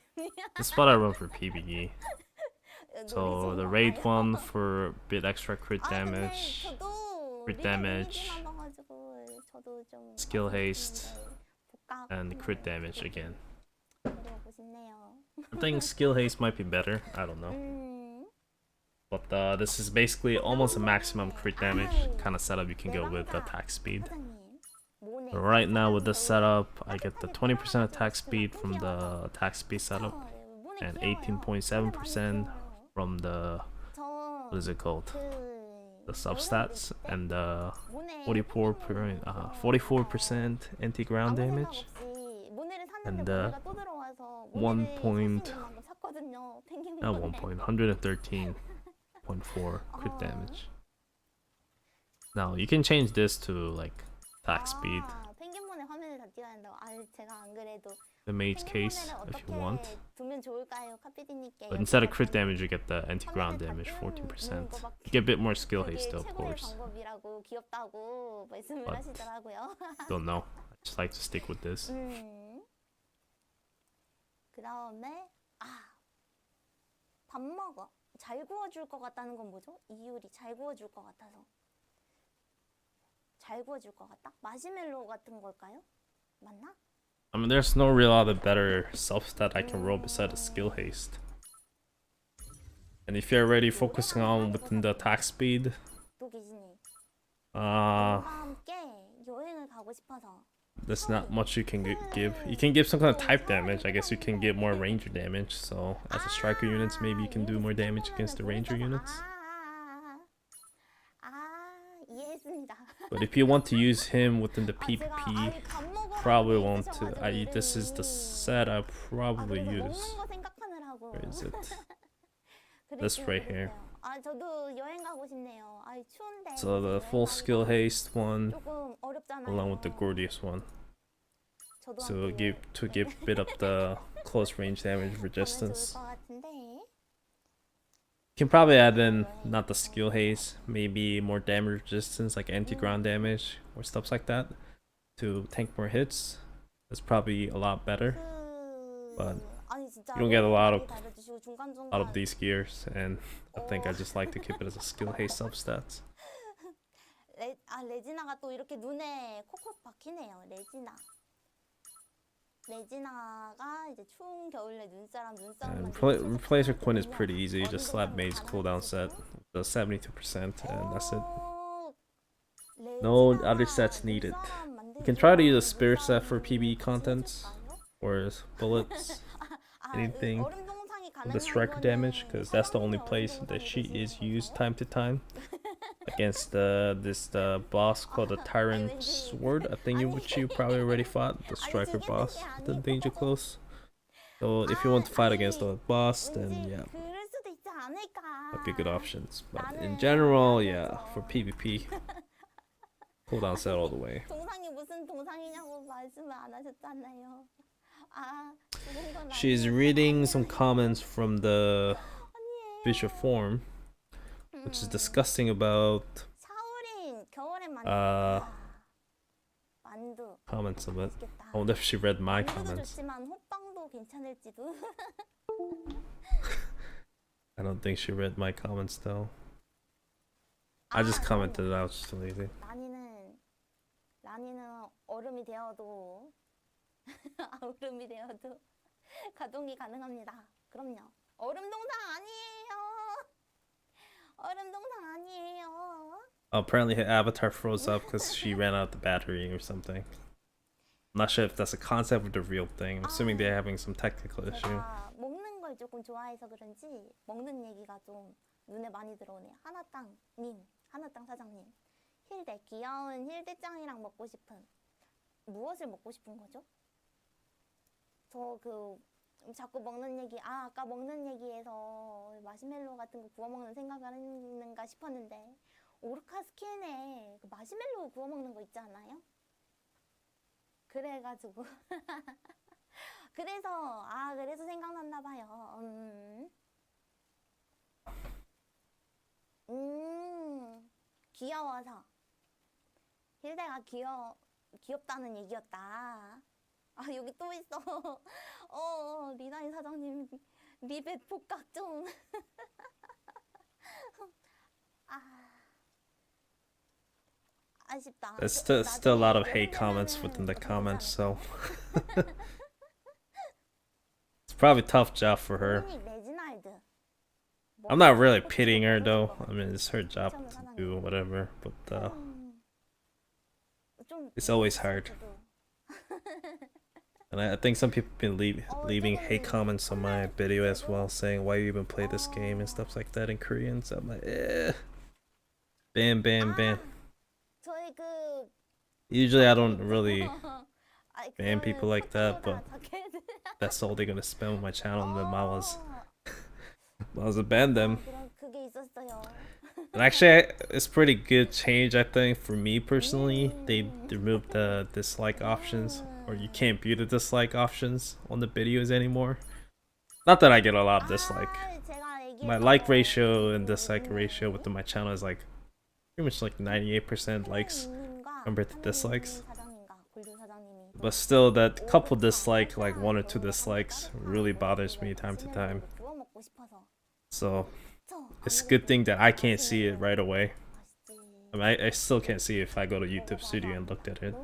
[SPEAKER 2] This is what I run for PvE. So the raid one for a bit extra crit damage, skill haste, and crit damage again. I think skill haste might be better. I don't know. But this is basically almost a maximum crit damage kind of setup you can go with attack speed. But right now with this setup, I get the 20% attack speed from the attack speed setup and 18.7% from the, what is it called? The substats, and 44% anti-ground damage, and
[SPEAKER 4] 싶어서
[SPEAKER 2] 1
[SPEAKER 4] 모델을
[SPEAKER 2] point-
[SPEAKER 4] 살수 있는 방법 샀거든요. 펭귄
[SPEAKER 2] Not
[SPEAKER 4] 모델.
[SPEAKER 2] 1 point, 113.4 crit damage. Now you can change this to like attack speed,
[SPEAKER 4] 펭귄몬의 화면을 다 띄워야 한다고. 제가 안 그래도
[SPEAKER 2] the mage case
[SPEAKER 4] 펭귄몬을
[SPEAKER 2] if you want.
[SPEAKER 4] 어떻게 두면 좋을까요, 카피디님께?
[SPEAKER 2] But instead of crit damage, you get the anti-ground damage 14%. You get a bit more skill haste though, of
[SPEAKER 4] 최고의
[SPEAKER 2] course.
[SPEAKER 4] 방법이라고 귀엽다고 말씀을
[SPEAKER 2] But-
[SPEAKER 4] 하시더라고요.
[SPEAKER 2] Don't know. I just like to stick with this.
[SPEAKER 4] 그 다음에 밥 먹어. 잘 구워줄 것 같다는 건 뭐죠? 이유리 잘 구워줄 것 같아서. 잘 구워줄 것 같다? 마시멜로 같은 걸까요? 맞나?
[SPEAKER 2] I mean, there's no real other better self-stat I can roll beside the skill haste. And if you're already focusing on within the attack speed,
[SPEAKER 4] 또 계시니.
[SPEAKER 2] uh,
[SPEAKER 4] 너와 함께 여행을 가고 싶어서.
[SPEAKER 2] there's not much you can give. You can give some kind of type damage. I guess you can get more ranger damage. So as a striker units, maybe you can do more damage against the ranger units.
[SPEAKER 4] 이해했습니다.
[SPEAKER 2] But if you want to use him within the PvP,
[SPEAKER 4] 제가 밥 먹으러
[SPEAKER 2] probably
[SPEAKER 4] 가고
[SPEAKER 2] won't.
[SPEAKER 4] 있으셔가지고
[SPEAKER 2] This is the set I probably
[SPEAKER 4] 그래서
[SPEAKER 2] use.
[SPEAKER 4] 먹는 거 생각하느라고.
[SPEAKER 2] Where is it?
[SPEAKER 4] 그랬어요,
[SPEAKER 2] This right here.
[SPEAKER 4] 저도 여행 가고 싶네요. 추운데.
[SPEAKER 2] So the full skill haste one,
[SPEAKER 4] 조금 어렵잖아요.
[SPEAKER 2] along with the gorgeous one.
[SPEAKER 4] 저도
[SPEAKER 2] So
[SPEAKER 4] 함께
[SPEAKER 2] give a bit of the close range damage
[SPEAKER 4] 가면
[SPEAKER 2] resistance.
[SPEAKER 4] 좋을 것 같은데.
[SPEAKER 2] You can probably add in not the skill haste, maybe more damage resistance like anti-ground damage or stuff like that to tank more hits. That's probably a lot better. But
[SPEAKER 4] 아니, 진짜
[SPEAKER 2] you don't get a lot of
[SPEAKER 4] 달아주시고 중간중간
[SPEAKER 2] out of these gears, and I think I just like to keep it as a skill haste substats.
[SPEAKER 4] 레지나가 또 이렇게 눈에 콕콕 박히네요. 레지나가 이제 추운 겨울에 눈사람
[SPEAKER 2] And replacer Quinn is pretty easy. You just slap Mage's cooldown set with the 72%, and that's it. No other sets needed. You can try to use a spirit set for PvE content, or bullets, anything with the striker damage, because that's the only place that she is used time to time against the boss called the Tyrant Sword. I think which you probably already fought, the striker boss, the danger close. So if you want to fight against the boss, then yeah,
[SPEAKER 4] 그럴 수도 있지 않을까.
[SPEAKER 2] might be good options. But in general, yeah, for PvP, cooldown set all the way.
[SPEAKER 4] 동상이 무슨 동상이냐고 말씀을 안 하셨잖아요. 좋은 건
[SPEAKER 2] She's
[SPEAKER 4] 아니에요.
[SPEAKER 2] reading some comments from the visual form, which is discussing about
[SPEAKER 4] 샤오린 겨울엔
[SPEAKER 2] Uh,
[SPEAKER 4] 만두
[SPEAKER 2] comments of it.
[SPEAKER 4] 맛있겠다.
[SPEAKER 2] I wonder if she read my
[SPEAKER 4] 만두도
[SPEAKER 2] comments.
[SPEAKER 4] 좋지만 호빵도 괜찮을지도.
[SPEAKER 2] I don't think she read my comments though. I just commented it out just lazy.
[SPEAKER 4] 라니는 얼음이 되어도 얼음이 되어도 가동이 가능합니다. 그럼요. 얼음 동상 아니에요. 얼음 동상 아니에요.
[SPEAKER 2] Apparently her avatar froze up because she ran out the battery or something. I'm not sure if that's a concept or the real thing. I'm assuming they're having some technical issue.
[SPEAKER 4] 제가 먹는 걸 조금 좋아해서 그런지 먹는 얘기가 좀 눈에 많이 들어오네요. 하나땅 사장님. 힐대, 귀여운 힐대짱이랑 먹고 싶은. 무엇을 먹고 싶은 거죠? 저 자꾸 먹는 얘기, 아까 먹는 얘기에서 마시멜로 같은 거 구워 먹는 생각을 했는가 싶었는데 오르카 스킨에 그 마시멜로 구워 먹는 거 있지 않아요? 그래가지고 그래서 생각났나 봐요. 귀여워서 힐대가 귀엽다는 얘기였다. 여기 또 있어. 리나인 사장님 리벳 복각 좀. 아쉽다.
[SPEAKER 2] There's still a lot of hate comments within the comments, so it's probably a tough job for her.
[SPEAKER 4] 레지날드.
[SPEAKER 2] I'm not really pitying her though. I mean, it's her job to do whatever, but it's always hard. And I think some people have been leaving hate comments on my video as well, saying why you even play this game and stuff like that in Korean. So I'm like, bam, bam, bam.
[SPEAKER 4] 저희
[SPEAKER 2] Usually I don't really ban people like that, but that's all they're gonna spend on my channel, and then
[SPEAKER 4] 어,
[SPEAKER 2] Miles will ban them.
[SPEAKER 4] 그런 그게 있었어요.
[SPEAKER 2] And actually, it's pretty good change, I think, for me personally. They removed the dislike options, or you can't view the dislike options on the videos anymore. Not that I get a lot of dislike.
[SPEAKER 4] 제가
[SPEAKER 2] My like ratio and dislike ratio within my channel is like pretty much like 98% likes compared to dislikes. But still, that couple dislike, like 1 or 2 dislikes, really bothers me time to time. So it's a good thing that I can't see it right away. I mean, I still can't see it if I go to YouTube Studio and looked at it.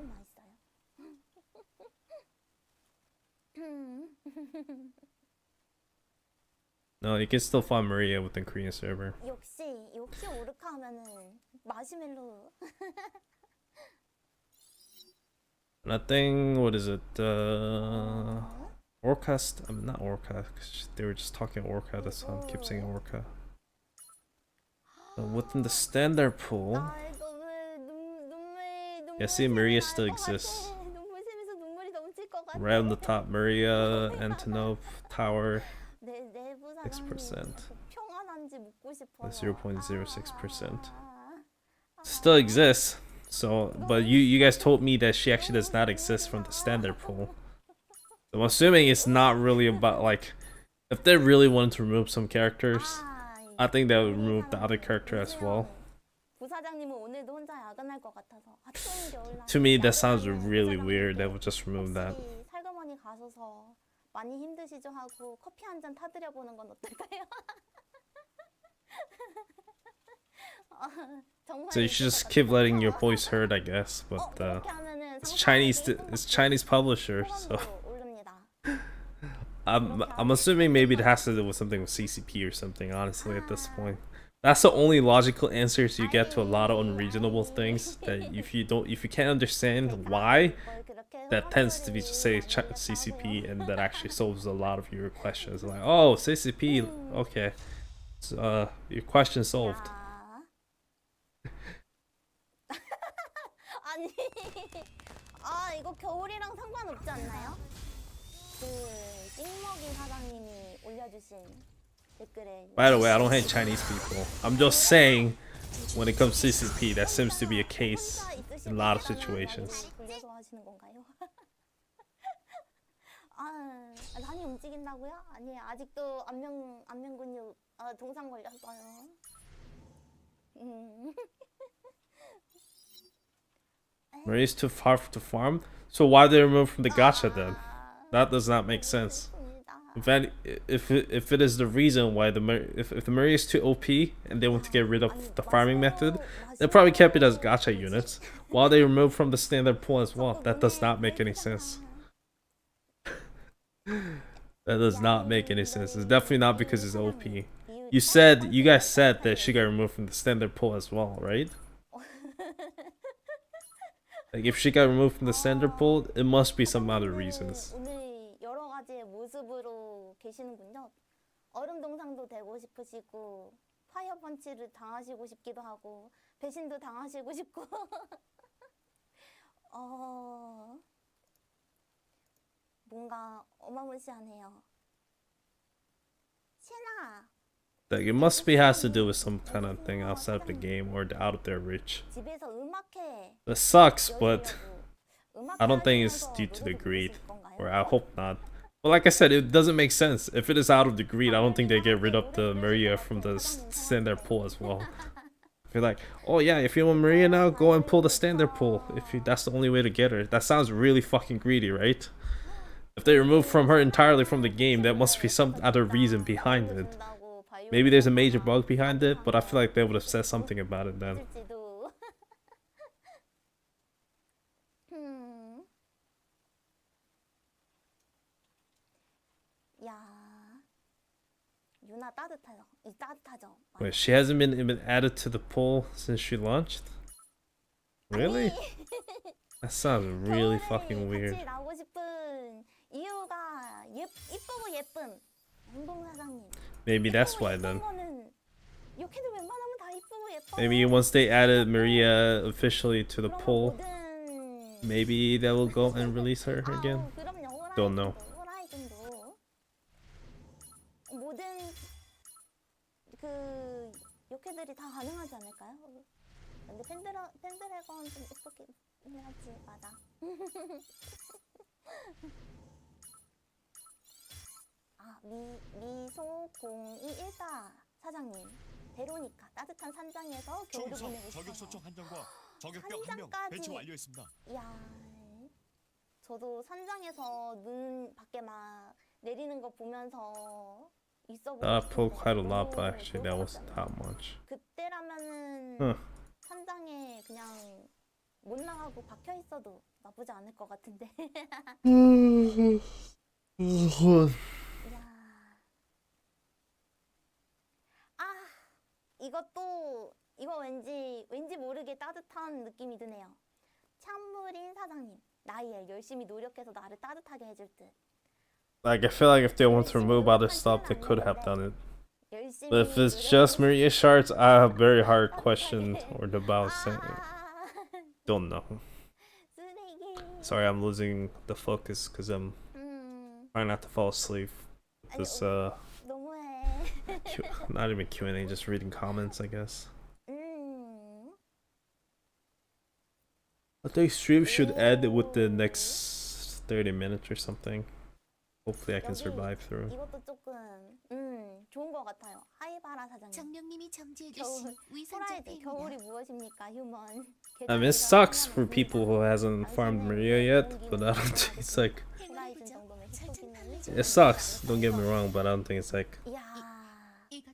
[SPEAKER 2] No, you can still find Maria within Korean server.
[SPEAKER 4] 역시 오르카 하면은 마시멜로.
[SPEAKER 2] And I think, what is it? Orca. I'm not Orca, because they were just talking Orca. That's why I keep saying Orca. Within the standard pool, yeah, see, Maria still exists. Right on the top, Maria, Antonov, Tower, 6%. 0.06%. Still exists. So, but you guys told me that she actually does not exist from the standard pool. So I'm assuming it's not really about, like, if they really wanted to remove some characters, I think they would remove the other character as well. To me, that sounds really weird. They would just remove that.
[SPEAKER 4] 많이 힘드시죠 하고 커피 한 잔 타드려 보는 건 어떨까요?
[SPEAKER 2] So you should just keep letting your voice heard, I guess. But it's Chinese publisher, so I'm assuming maybe it has to do with something with CCP or something. Honestly, at this point, that's the only logical answers you get to a lot of unreasonable things. That if you can't understand why, that tends to be just say CCP, and that actually solves a lot of your questions. Like, oh, CCP, okay, so, your question solved.
[SPEAKER 4] 아니, 이거 겨울이랑 상관없지 않나요? 그 찍먹이 사장님이 올려주신 댓글에.
[SPEAKER 2] By the way, I don't hate Chinese people. I'm just saying, when it comes to CCP, that seems to be a case in a lot of situations.
[SPEAKER 4] 돌려서 하시는 건가요? 많이 움직인다고요? 아니, 아직도 안면 근육 동상 걸렸어요.
[SPEAKER 2] Maria's too far to farm, so why they remove from the gacha then? That does not make sense. If it is the reason why if the Maria is too OP and they want to get rid of the farming method, they probably kept it as gacha units. While they remove from the standard pool as well, that does not make any sense. That does not make any sense. It's definitely not because it's OP. You guys said that she got removed from the standard pool as well, right? Like, if she got removed from the standard pool, it must be some other reasons.
[SPEAKER 4] 오늘 여러 가지의 모습으로 계시는군요. 얼음 동상도 되고 싶으시고, 파이어 펀치를 당하시고 싶기도 하고, 배신도 당하시고 싶고. 뭔가 어마무시하네요. 신아.
[SPEAKER 2] Like, it must be has to do with some kind of thing outside of the game or out of their reach.
[SPEAKER 4] 집에서 음악회.
[SPEAKER 2] That sucks, but I don't think it's due to the greed, or I hope not. But like I said, it doesn't make sense. If it is out of the greed, I don't think they get rid of the Maria from the standard pool as well. If you're like, oh yeah, if you want Maria now, go and pull the standard pool. That's the only way to get her. That sounds really fucking greedy, right? If they remove from her entirely from the game, there must be some other reason behind it. Maybe there's a major bug behind it, but I feel like they would have said something about it then. Wait, she hasn't been even added to the poll since she launched? Really? That sounds really fucking weird. Maybe that's why then. Maybe once they added Maria officially to the poll, maybe they will go and release her again. Don't know.
[SPEAKER 4] 이렇게들이 다 가능하지 않을까요? 근데 펜드래곤 좀 이쁘게 해야지. 맞아. 아, 미소0214 사장님, 베로니카 따뜻한 산장에서 겨울을
[SPEAKER 6] 중성
[SPEAKER 4] 보내고
[SPEAKER 6] 저격
[SPEAKER 4] 싶어요.
[SPEAKER 6] 소총 한 정과 저격병 한 명
[SPEAKER 4] 산장까지.
[SPEAKER 6] 배치 완료했습니다.
[SPEAKER 4] 이야, 저도 산장에서 눈 밖에 막 내리는 거 보면서 있어 보고
[SPEAKER 2] I pulled
[SPEAKER 4] 싶은데
[SPEAKER 2] quite a lot, but
[SPEAKER 4] 너무
[SPEAKER 2] actually
[SPEAKER 4] 좋을
[SPEAKER 2] that
[SPEAKER 4] 것
[SPEAKER 2] wasn't
[SPEAKER 4] 같잖아요.
[SPEAKER 2] that much.
[SPEAKER 4] 그때라면은
[SPEAKER 2] Huh.
[SPEAKER 4] 산장에 그냥 못 나가고 박혀 있어도 나쁘지 않을 것 같은데. 이야. 아, 이거 왠지 모르게 따뜻한 느낌이 드네요. 찬물인 사장님, 나이엘 열심히 노력해서 나를 따뜻하게 해줄 듯.
[SPEAKER 2] Like, I feel like if they want to remove other stuff, they could have done it. But if it's just Maria shards, I have very hard question or about saying. Don't know.
[SPEAKER 4] 쓰레기.
[SPEAKER 2] Sorry, I'm losing the focus because I'm trying not to fall asleep. This
[SPEAKER 4] 너무해.
[SPEAKER 2] not even Q&A, just reading comments, I guess. I think stream should end with the next 30 minutes or something. Hopefully I can survive through.
[SPEAKER 4] 이것도 조금 좋은 것 같아요. 하이바라 사장님.
[SPEAKER 3] 정령님이
[SPEAKER 4] 겨울,
[SPEAKER 3] 점지해주신 위선자
[SPEAKER 4] 호라이드 겨울이 무엇입니까? 휴먼.
[SPEAKER 2] I mean, it sucks for people who hasn't farmed Maria yet, but I don't think it's like
[SPEAKER 4] 호라이즌 정도면 히토기는.
[SPEAKER 2] it sucks. Don't get me wrong, but I don't think it's like,
[SPEAKER 4] 이야.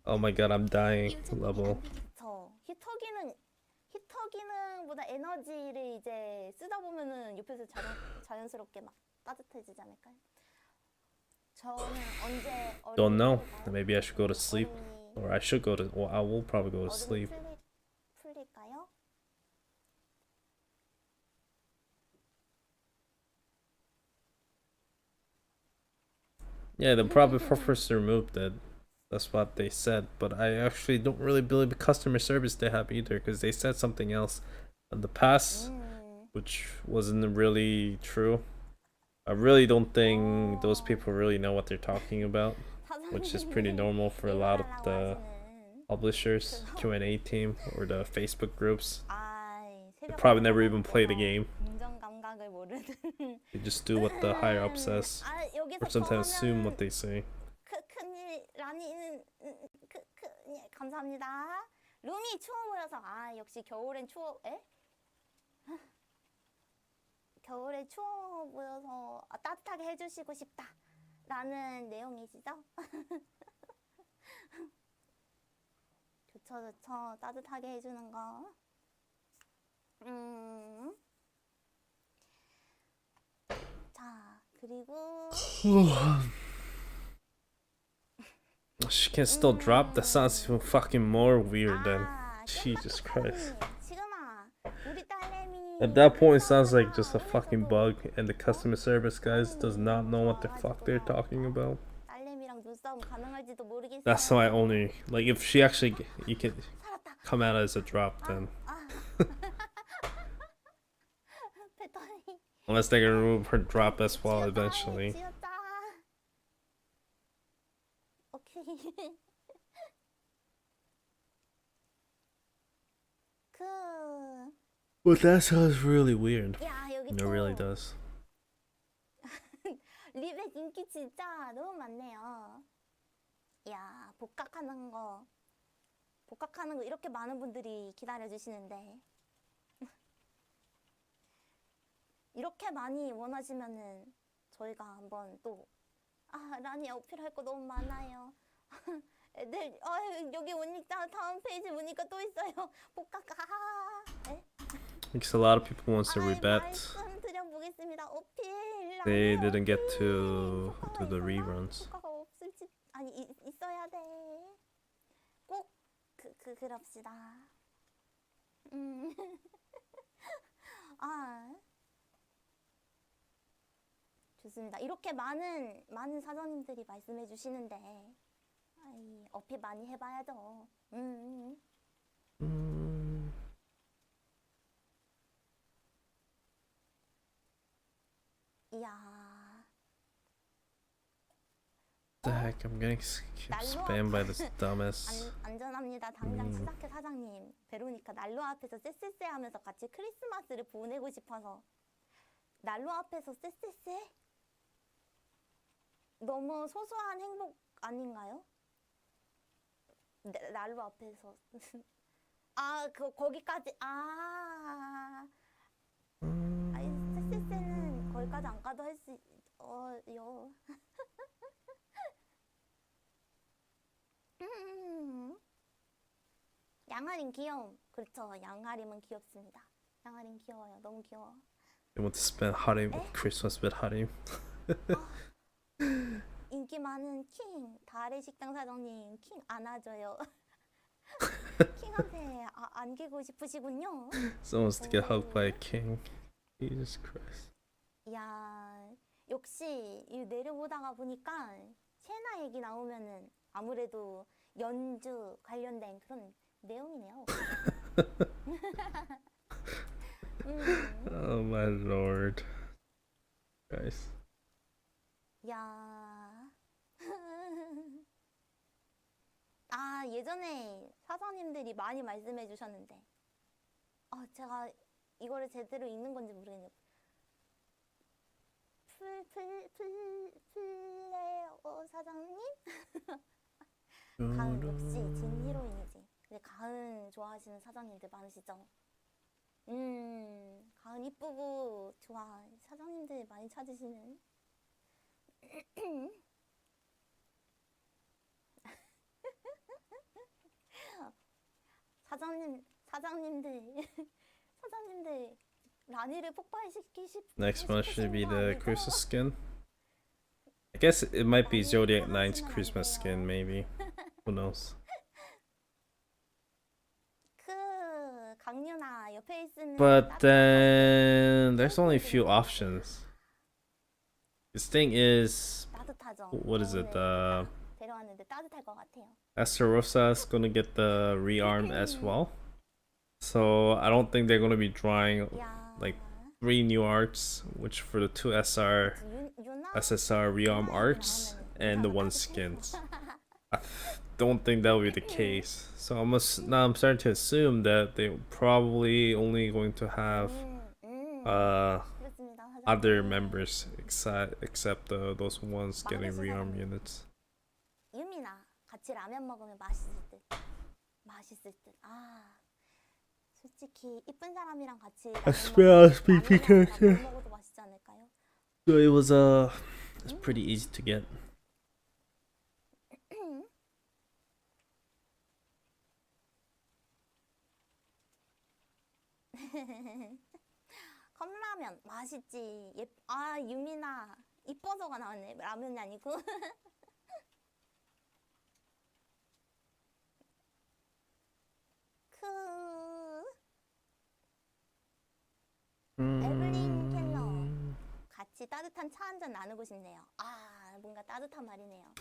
[SPEAKER 2] oh my god, I'm dying level.
[SPEAKER 4] 저 히터 기능보다 에너지를 이제 쓰다 보면은 옆에서 자연스럽게 막 따뜻해지지 않을까요? 저는 언제
[SPEAKER 2] Don't know. Maybe I should go to sleep, or I should go to. Well, I will probably go to sleep.
[SPEAKER 4] 풀릴까요?
[SPEAKER 2] Yeah, they'll probably first remove that. That's what they said, but I actually don't really believe the customer service they have either, because they said something else in the past, which wasn't really true. I really don't think those people really know what they're talking about, which is pretty normal for a lot of the publishers, Q&A team, or the Facebook groups. They probably never even play the game. They just do what the higher up says, or sometimes assume what they say.
[SPEAKER 4] 큰일 라니는 예, 감사합니다. 룸이 추워 보여서 역시 겨울엔 추워. 에? 겨울에 추워 보여서 따뜻하게 해주시고 싶다라는 내용이시죠? 좋죠. 따뜻하게 해주는 거. 자, 그리고
[SPEAKER 2] She can still drop? That sounds even fucking more weird than. Jesus Christ. At that point, it sounds like just a fucking bug, and the customer service guys does not know what the fuck they're talking about. That's why I only like if she actually you can come out as a drop then. Unless they can remove her drop as well eventually. But that sounds really weird. It really does.
[SPEAKER 4] 리벳 인기 진짜 너무 많네요. 야, 복각하는 거 이렇게 많은 분들이 기다려주시는데 이렇게 많이 원하시면은 저희가 한번 또 라니 어필할 거 너무 많아요. 애들 여기 오니까 다음 페이지 보니까 또 있어요. 복각
[SPEAKER 2] Because a lot of people wants to rebet.
[SPEAKER 4] 말씀드려보겠습니다. 어필
[SPEAKER 2] They didn't get to do the reruns.
[SPEAKER 4] 복각가 없을지 있어야 돼. 꼭 그럽시다. 좋습니다. 이렇게 많은 사장님들이 말씀해 주시는데 어필 많이 해봐야죠. 이야.
[SPEAKER 2] The heck, I'm getting spammed by this dumbass.
[SPEAKER 4] 안전합니다. 당장 시작해 사장님. 베로니카 난로 앞에서 쎄쎄쎄 하면서 같이 크리스마스를 보내고 싶어서. 난로 앞에서 쎄쎄쎄? 너무 소소한 행복 아닌가요? 난로 앞에서 아, 거기까지 아니, 쎄쎄쎄는 거기까지 안 가도 할 수 요. 양아린 귀여움. 그렇죠. 양아림은 귀엽습니다. 양아린 귀여워요. 너무 귀여워.
[SPEAKER 2] They want to spend Harim Christmas with Harim.
[SPEAKER 4] 인기 많은 킹 달의 식당 사장님 킹 안아줘요. 킹한테 안기고 싶으시군요.
[SPEAKER 2] Someone wants to get hugged by a king. Jesus Christ.
[SPEAKER 4] 야, 역시 이 내려보다가 보니까 체나 얘기 나오면은 아무래도 연주 관련된 그런 내용이네요.
[SPEAKER 2] Oh my lord. Guys.
[SPEAKER 4] 야. 아, 예전에 사장님들이 많이 말씀해 주셨는데 제가 이거를 제대로 읽는 건지 모르겠네요. 플레어 사장님? 가은 역시 진 히로인이지. 근데 가은 좋아하시는 사장님들 많으시죠? 가은 이쁘고 좋아. 사장님들 많이 찾으시는. 사장님들 라니를 폭발시키시.
[SPEAKER 2] Next one should be the Christmas skin. I guess it might be Zodiac Knight's Christmas skin, maybe. Who knows?
[SPEAKER 4] 그 강유나 옆에 있는.
[SPEAKER 2] But then there's only a few options. This thing is,
[SPEAKER 4] 따뜻하죠.
[SPEAKER 2] what is it?
[SPEAKER 4] 데려왔는데 따뜻할 것 같아요.
[SPEAKER 2] Esterosa is gonna get the rearm as well. So I don't think they're gonna be drawing like 3 new arts, which for the 2 SR, SSR rearm arts and the 1 skins. I don't think that will be the case. So now I'm starting to assume that they're probably only going to have other members except those ones getting rearm units.
[SPEAKER 4] 유미나 같이 라면 먹으면 맛있을 듯. 솔직히 이쁜 사람이랑 같이 먹어도 맛있지 않을까요?
[SPEAKER 2] So it's pretty easy to get.
[SPEAKER 4] 컵라면 맛있지. 유미나 이뻐서가 나왔네. 라면이 아니고. 에블린 켈러 같이 따뜻한 차 한잔 나누고 싶네요. 뭔가 따뜻한 말이네요.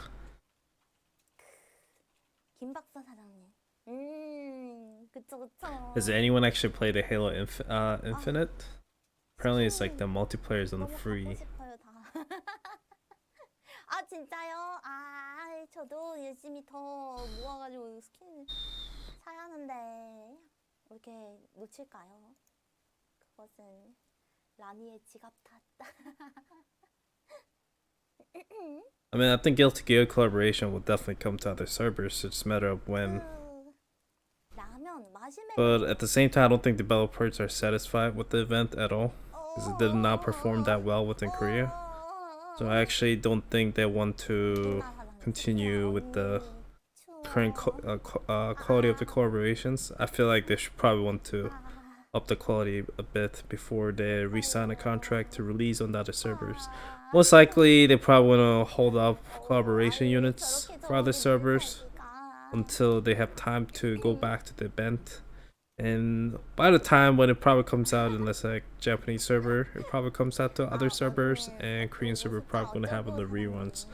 [SPEAKER 4] 김박사 사장님. 그쵸.
[SPEAKER 2] Has anyone actually played the Halo Infinite? Apparently it's like the multiplayer is on free.
[SPEAKER 4] 진짜요? 저도 열심히 더 모아가지고 스킨 사야 하는데 왜 이렇게 놓칠까요? 그것은 라니의 지갑 탓.
[SPEAKER 2] I mean, I think Guilty Gear collaboration will definitely come to other servers. It's a matter of when. But at the same time, I don't think developers are satisfied with the event at all, because it did not perform that well within Korea. So I actually don't think they want to continue with the current quality of the collaborations. I feel like they should probably want to up the quality a bit before they re-sign a contract to release on the other servers. Most likely, they probably want to hold up collaboration units for other servers until they have time to go back to the event. And by the time when it probably comes out in, let's say, Japanese server, it probably comes out to other servers, and Korean server probably going to have the reruns.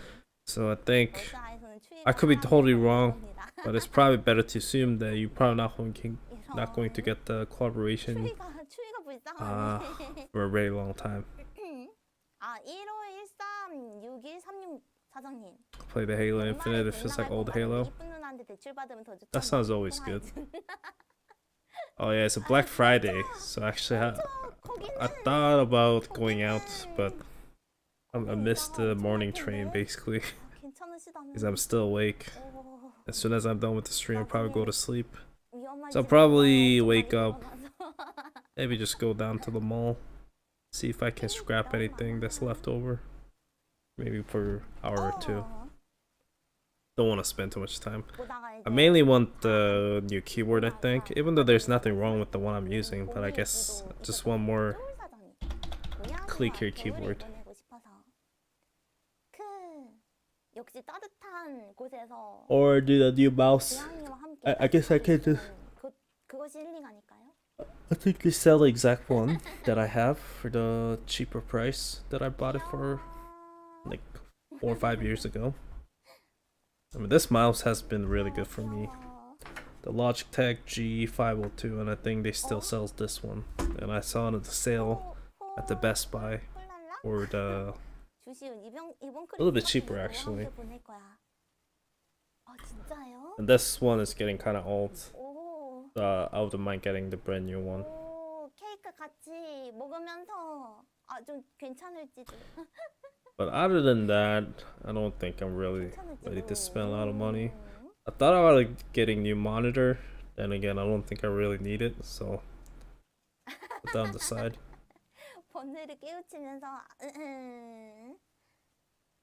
[SPEAKER 2] So I think I could be totally wrong, but it's probably better to assume that you're probably not going to get the collaboration for a very long time.
[SPEAKER 4] 15136136 사장님.
[SPEAKER 2] Play the Halo
[SPEAKER 4] 연말에
[SPEAKER 2] Infinite. It
[SPEAKER 4] 돈
[SPEAKER 2] feels
[SPEAKER 4] 나갈
[SPEAKER 2] like
[SPEAKER 4] 것
[SPEAKER 2] old
[SPEAKER 4] 같아서
[SPEAKER 2] Halo.
[SPEAKER 4] 이쁜 누나한테 대출 받으면 더 좋잖아.
[SPEAKER 2] That sounds always good.
[SPEAKER 4] 통화해준.
[SPEAKER 2] Oh yeah, it's a Black Friday, so actually I thought about going out, but I missed the morning train basically because I'm still awake.
[SPEAKER 4] 오,
[SPEAKER 2] As soon as I'm done with the stream, I'll probably go to sleep.
[SPEAKER 4] 위험할지
[SPEAKER 2] So I'll probably
[SPEAKER 4] 몰라요.
[SPEAKER 2] wake
[SPEAKER 4] 엄청
[SPEAKER 2] up,
[SPEAKER 4] 많이 일어나서.
[SPEAKER 2] maybe just go down to the mall, see if I can scrap anything that's left over. Maybe for an hour or two. Don't want to spend too much time.
[SPEAKER 4] 보다가
[SPEAKER 2] I
[SPEAKER 4] 이제
[SPEAKER 2] mainly want the new keyboard, I think, even though there's nothing wrong with the one I'm using, but I guess just one more
[SPEAKER 4] 쫄 사장님.
[SPEAKER 2] click your
[SPEAKER 4] 고양이와 겨울을
[SPEAKER 2] keyboard.
[SPEAKER 4] 보내고 싶어서. 역시 따뜻한 곳에서
[SPEAKER 2] Or do the new mouse.
[SPEAKER 4] 고양이와 함께
[SPEAKER 2] I guess I can just.
[SPEAKER 4] 그것이 힐링 아닐까요?
[SPEAKER 2] I think they sell the exact one that I have for the cheaper price that I bought it for like 4 or 5 years ago. I mean, this mouse has been really good for me. The Logitech G502, and I think they still sells this one. And I saw it at the sale at the Best Buy for the
[SPEAKER 4] a
[SPEAKER 2] little bit cheaper actually.
[SPEAKER 4] 아 진짜요?
[SPEAKER 2] And this one is getting kind of old.
[SPEAKER 4] 오,
[SPEAKER 2] I wouldn't mind getting the brand new one.
[SPEAKER 4] 오 케이크 같이 먹으면서 아 좀 괜찮을지도.
[SPEAKER 2] But other than that, I don't think I'm really
[SPEAKER 4] 괜찮을지도.
[SPEAKER 2] ready to spend a lot of money. I thought about like getting new monitor. Then again, I don't think I really need it, so put that on the side.
[SPEAKER 4] 번뇌를 깨우치면서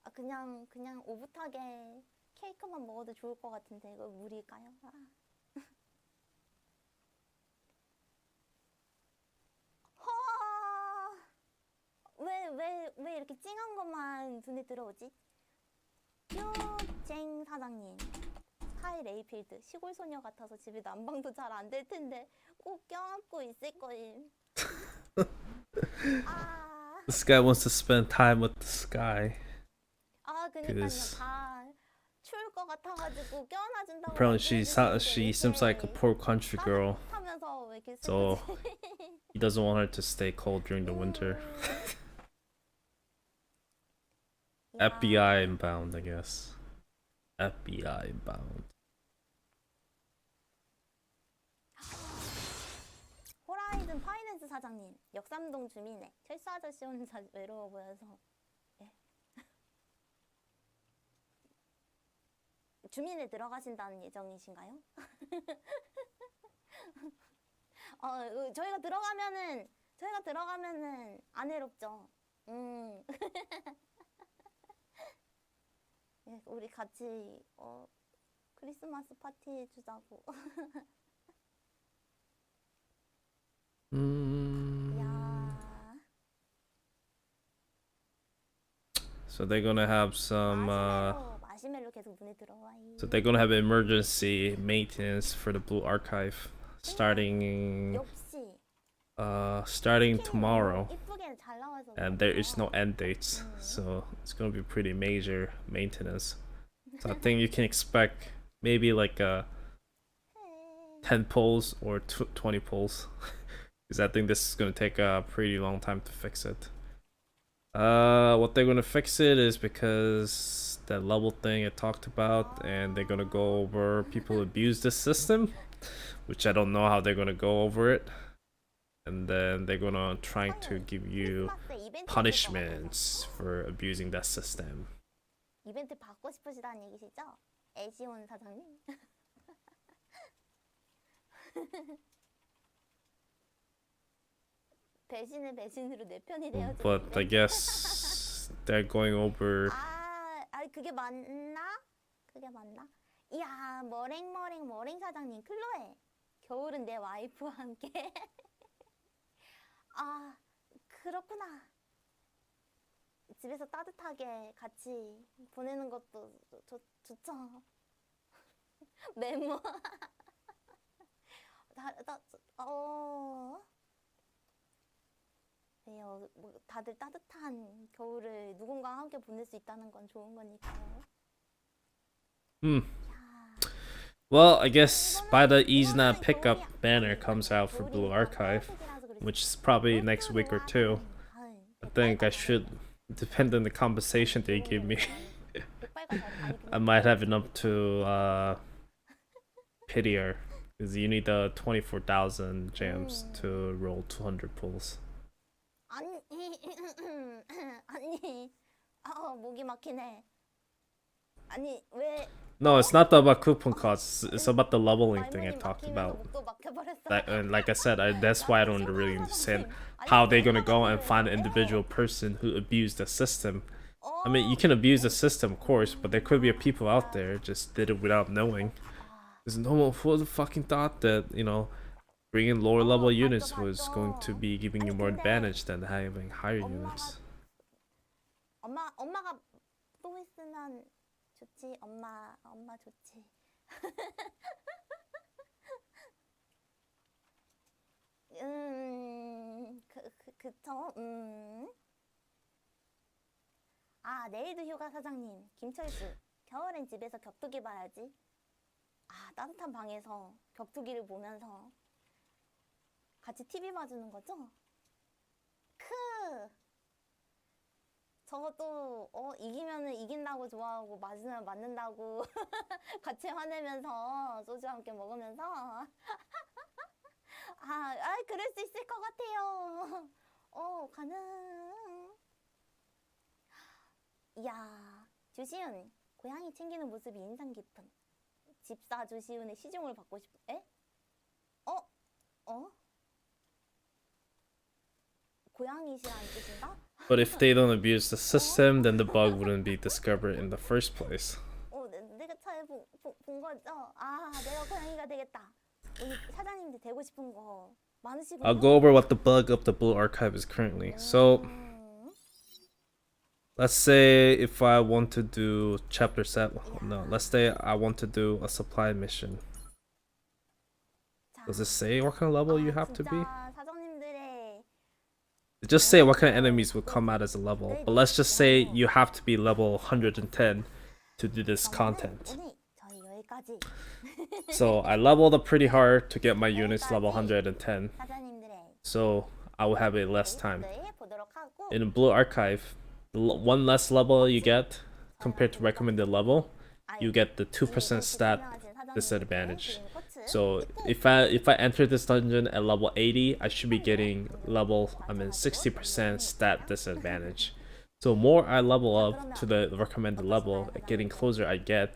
[SPEAKER 4] 아, 그냥 오붓하게 케이크만 먹어도 좋을 것 같은데 이거 무리일까요? 아. 왜 이렇게 찡한 것만 눈에 들어오지? 뾰쨍 사장님 스카이 레이필드 시골 소녀 같아서 집에 난방도 잘 안 될 텐데 꼭 껴안고 있을 거임. 아,
[SPEAKER 2] This guy wants to spend time with the sky.
[SPEAKER 4] 아 그니까요.
[SPEAKER 2] Cause
[SPEAKER 4] 다 추울 것 같아가지고 껴안아준다고.
[SPEAKER 2] apparently she seems like a poor country girl,
[SPEAKER 4] 따뜻하면서 왜 이렇게
[SPEAKER 2] so
[SPEAKER 4] 슬프지?
[SPEAKER 2] he doesn't want her to stay cold during the winter.
[SPEAKER 4] 야,
[SPEAKER 2] FBI inbound, I guess. FBI inbound.
[SPEAKER 4] 호라이즌 파이낸스 사장님 역삼동 주민에 철수 아저씨 혼자 외로워 보여서 예. 주민에 들어가신다는 예정이신가요? 저희가 들어가면은 안 외롭죠. 예, 우리 같이 크리스마스 파티 해주자고. 야.
[SPEAKER 2] So they're gonna have some.
[SPEAKER 4] 마시멜로 계속 눈에 들어와.
[SPEAKER 2] So they're gonna have emergency maintenance for the Blue Archive starting
[SPEAKER 4] 역시.
[SPEAKER 2] starting tomorrow,
[SPEAKER 4] 이쁘게 잘 나와서.
[SPEAKER 2] and there is no end dates, so it's gonna be pretty major maintenance. So I think you can expect maybe like 10 pulls or 20 pulls, because I think this is gonna take a pretty long time to fix it. What they're gonna fix it is because that level thing I talked about, and they're gonna go over people who abuse this system, which I don't know how they're gonna go over it. And then they're gonna try to give you punishments for abusing that system.
[SPEAKER 4] 이벤트 받고 싶으시다는 얘기시죠? 애시온 사장님. 배신을 배신으로 내 편이 되어주는.
[SPEAKER 2] But I guess they're going over.
[SPEAKER 4] 그게 맞나? 그게 맞나? 이야, 머랭 사장님, 클로에. 겨울은 내 와이프와 함께. 아, 그렇구나. 집에서 따뜻하게 같이 보내는 것도 좋죠. 메모. 네요. 뭐 다들 따뜻한 겨울을 누군가와 함께 보낼 수 있다는 건 좋은 거니까요.
[SPEAKER 2] Well, I guess by the Easna pickup banner comes out for Blue Archive, which is probably next week or two. I think I should depend on the compensation they give me.
[SPEAKER 4] 빨간 잘 아니긴
[SPEAKER 2] I might have enough to pity her because you need the 24,000 gems to roll 200 pulls.
[SPEAKER 4] 아니 아니 목이 막히네. 아니 왜
[SPEAKER 2] No, it's not about coupon costs. It's about the leveling thing I
[SPEAKER 4] 말문이
[SPEAKER 2] talked
[SPEAKER 4] 막히면서
[SPEAKER 2] about.
[SPEAKER 4] 목도 막혀버렸어.
[SPEAKER 2] And like I said, that's why I don't really understand how they're gonna go and find an individual person who abused the system. I mean, you can abuse the system, of course, but there could be people out there just did it without knowing. Because no one who the fucking thought that, you know, bringing lower level units was going to be giving you more advantage than having higher units.
[SPEAKER 4] 엄마가 또 있으면 좋지. 엄마 좋지. 그쵸. 아, 내일도 휴가 사장님. 김철수. 겨울엔 집에서 격투기 봐야지. 아, 따뜻한 방에서 격투기를 보면서 같이 TV 봐주는 거죠? 저것도 이기면은 이긴다고 좋아하고 맞으면 맞는다고 같이 화내면서 소주 함께 먹으면서 그럴 수 있을 것 같아요. 가능. 이야, 주시은 고양이 챙기는 모습이 인상 깊음. 집사 주시은의 시종을 받고 싶. 에? 고양이시라는 뜻인가?
[SPEAKER 2] But if they don't abuse the system, then the bug wouldn't be discovered in the first place.
[SPEAKER 4] 내가 잘 본 거죠? 내가 고양이가 되겠다. 우리 사장님들 되고 싶은 거 많으시군요.
[SPEAKER 2] I'll go over what the bug of the Blue Archive is currently. So, let's say if I want to do chapter 7, no, let's say I want to do a supply mission. Does it say what kind of level you have to be?
[SPEAKER 4] 사장님들의
[SPEAKER 2] Just say what kind of enemies would come out as a level, but let's just say you have to be level 110 to do this content.
[SPEAKER 4] 오늘 저희 여기까지.
[SPEAKER 2] So I leveled up pretty hard to get my units level 110,
[SPEAKER 4] 사장님들의
[SPEAKER 2] so I will have a less time.
[SPEAKER 4] 보도록 하고.
[SPEAKER 2] In Blue Archive, one less level you get compared to recommended level, you get the 2% stat disadvantage. So if I enter this dungeon at level 80, I should be getting 60% stat disadvantage. So more I level up to the recommended level, getting closer I get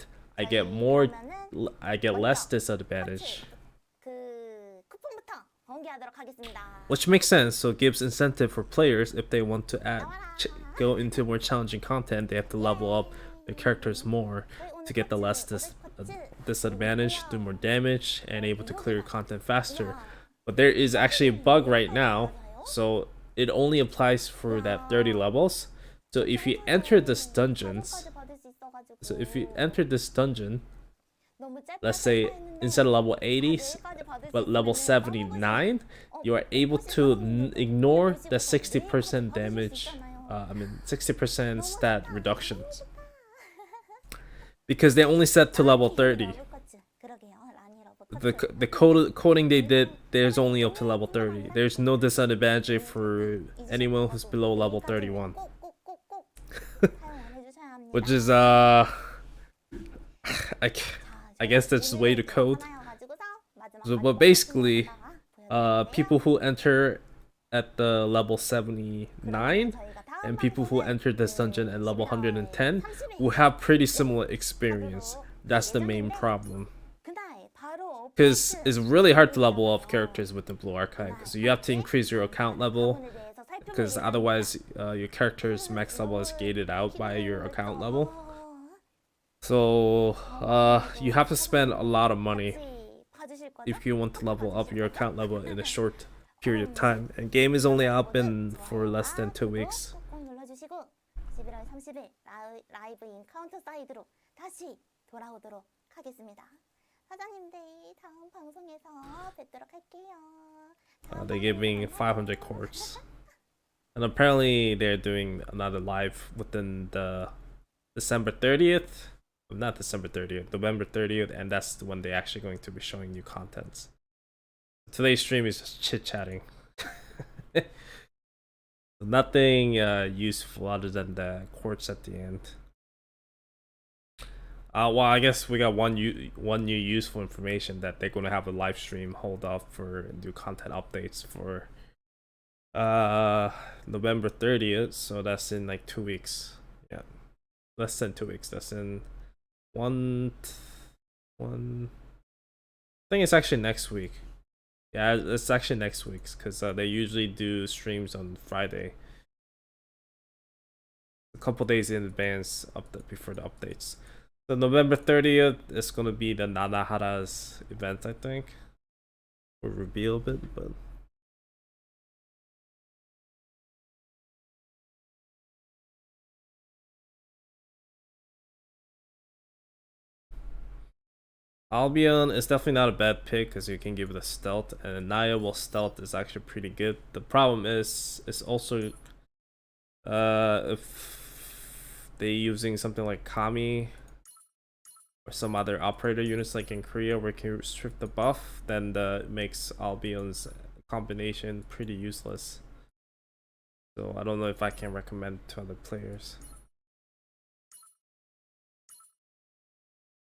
[SPEAKER 2] less disadvantage.
[SPEAKER 4] 쿠폰부터 공개하도록 하겠습니다.
[SPEAKER 2] Which makes sense, so it gives incentive for players if they want to go into more challenging content, they have to level up their characters more to get the less disadvantage, do more damage, and able to clear content faster. But there is actually a bug right now, so it only applies for that 30 levels. So if you enter this dungeon, let's say instead of level 80 but level 79, you are able to ignore the 60% damage 60% stat reductions because they only set to level 30. The coding they did, there's only up to level 30. There's no disadvantage for anyone who's below level 31. Which is I guess that's the way to code. So, but basically, people who enter at the level 79 and people who enter this dungeon at level 110 will have pretty similar experience. That's the main problem. Because it's really hard to level up characters with the Blue Archive, because you have to increase your account level, because otherwise your character's max level is gated out by your account level. So you have to spend a lot of money if you want to level up your account level in a short period of time, and game is only out been for less than 2 weeks.
[SPEAKER 4] 11월 30일 라이브 인카운터 사이드로 다시 돌아오도록 하겠습니다. 사장님들 다음 방송에서 뵙도록 할게요.
[SPEAKER 2] They're giving 500 courts, and apparently they're doing another live within the December 30th. Not December 30th, November 30th, and that's when they're actually going to be showing new contents. Today's stream is just chit-chatting. Nothing useful other than the quartz at the end. Well, I guess we got one new useful information that they're gonna have a live stream hold off for new content updates for November 30th. So that's in like 2 weeks. Yeah, less than 2 weeks. That's in one. I think it's actually next week. Yeah, it's actually next week's because they usually do streams on Friday, a couple days in advance of before the updates. So November 30th is gonna be the Nanahara's event, I think. We'll reveal a bit, but Albion is definitely not a bad pick because you can give it a stealth, and Naya will stealth is actually pretty good. The problem is it's also if they using something like Kami or some other operator units like in Korea where you can restrict the buff, then that makes Albion's combination pretty useless. So I don't know if I can recommend to other players.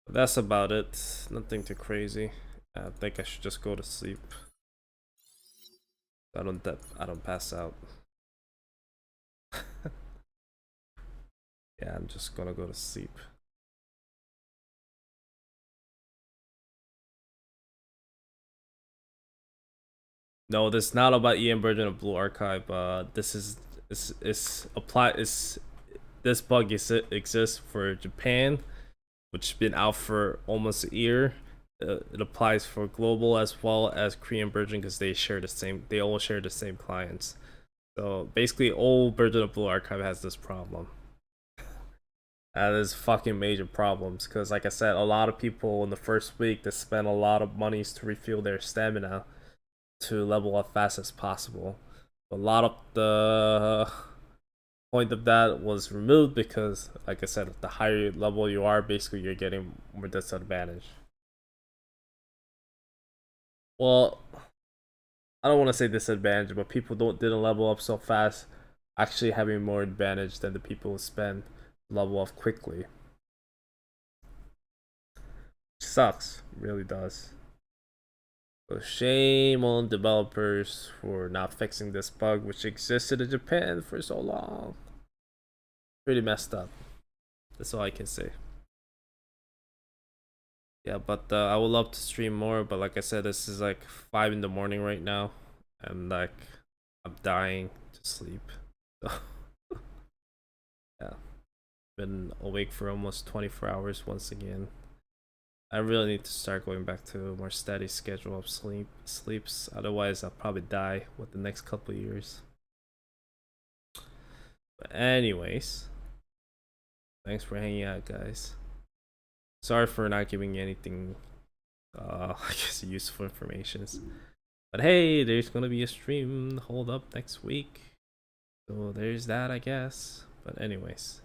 [SPEAKER 2] But that's about it. Nothing too crazy. I think I should just go to sleep. I don't pass out. Yeah, I'm just gonna go to sleep. No, this is not about EM version of Blue Archive. This bug exists for Japan, which has been out for almost a year. It applies for global as well as Korean version because they all share the same clients. So basically, all version of Blue Archive has this problem. There's fucking major problems because, like I said, a lot of people in the first week they spend a lot of monies to refuel their stamina to level up fast as possible. A lot of the point of that was removed because, like I said, the higher level you are, basically you're getting more disadvantage. Well, I don't want to say disadvantage, but people didn't level up so fast, actually having more advantage than the people who spend level up quickly. Sucks, it really does. So shame on developers for not fixing this bug, which existed in Japan for so long. Pretty messed up. That's all I can say. Yeah, but I would love to stream more, but like I said, this is like 5 in the morning right now, and like I'm dying to sleep. So yeah, been awake for almost 24 hours once again. I really need to start going back to a more steady schedule of sleeps. Otherwise, I'll probably die with the next couple of years. But anyways, thanks for hanging out, guys. Sorry for not giving you anything, I guess, useful information. But hey, there's gonna be a stream hold up next week. So there's that, I guess. But anyways.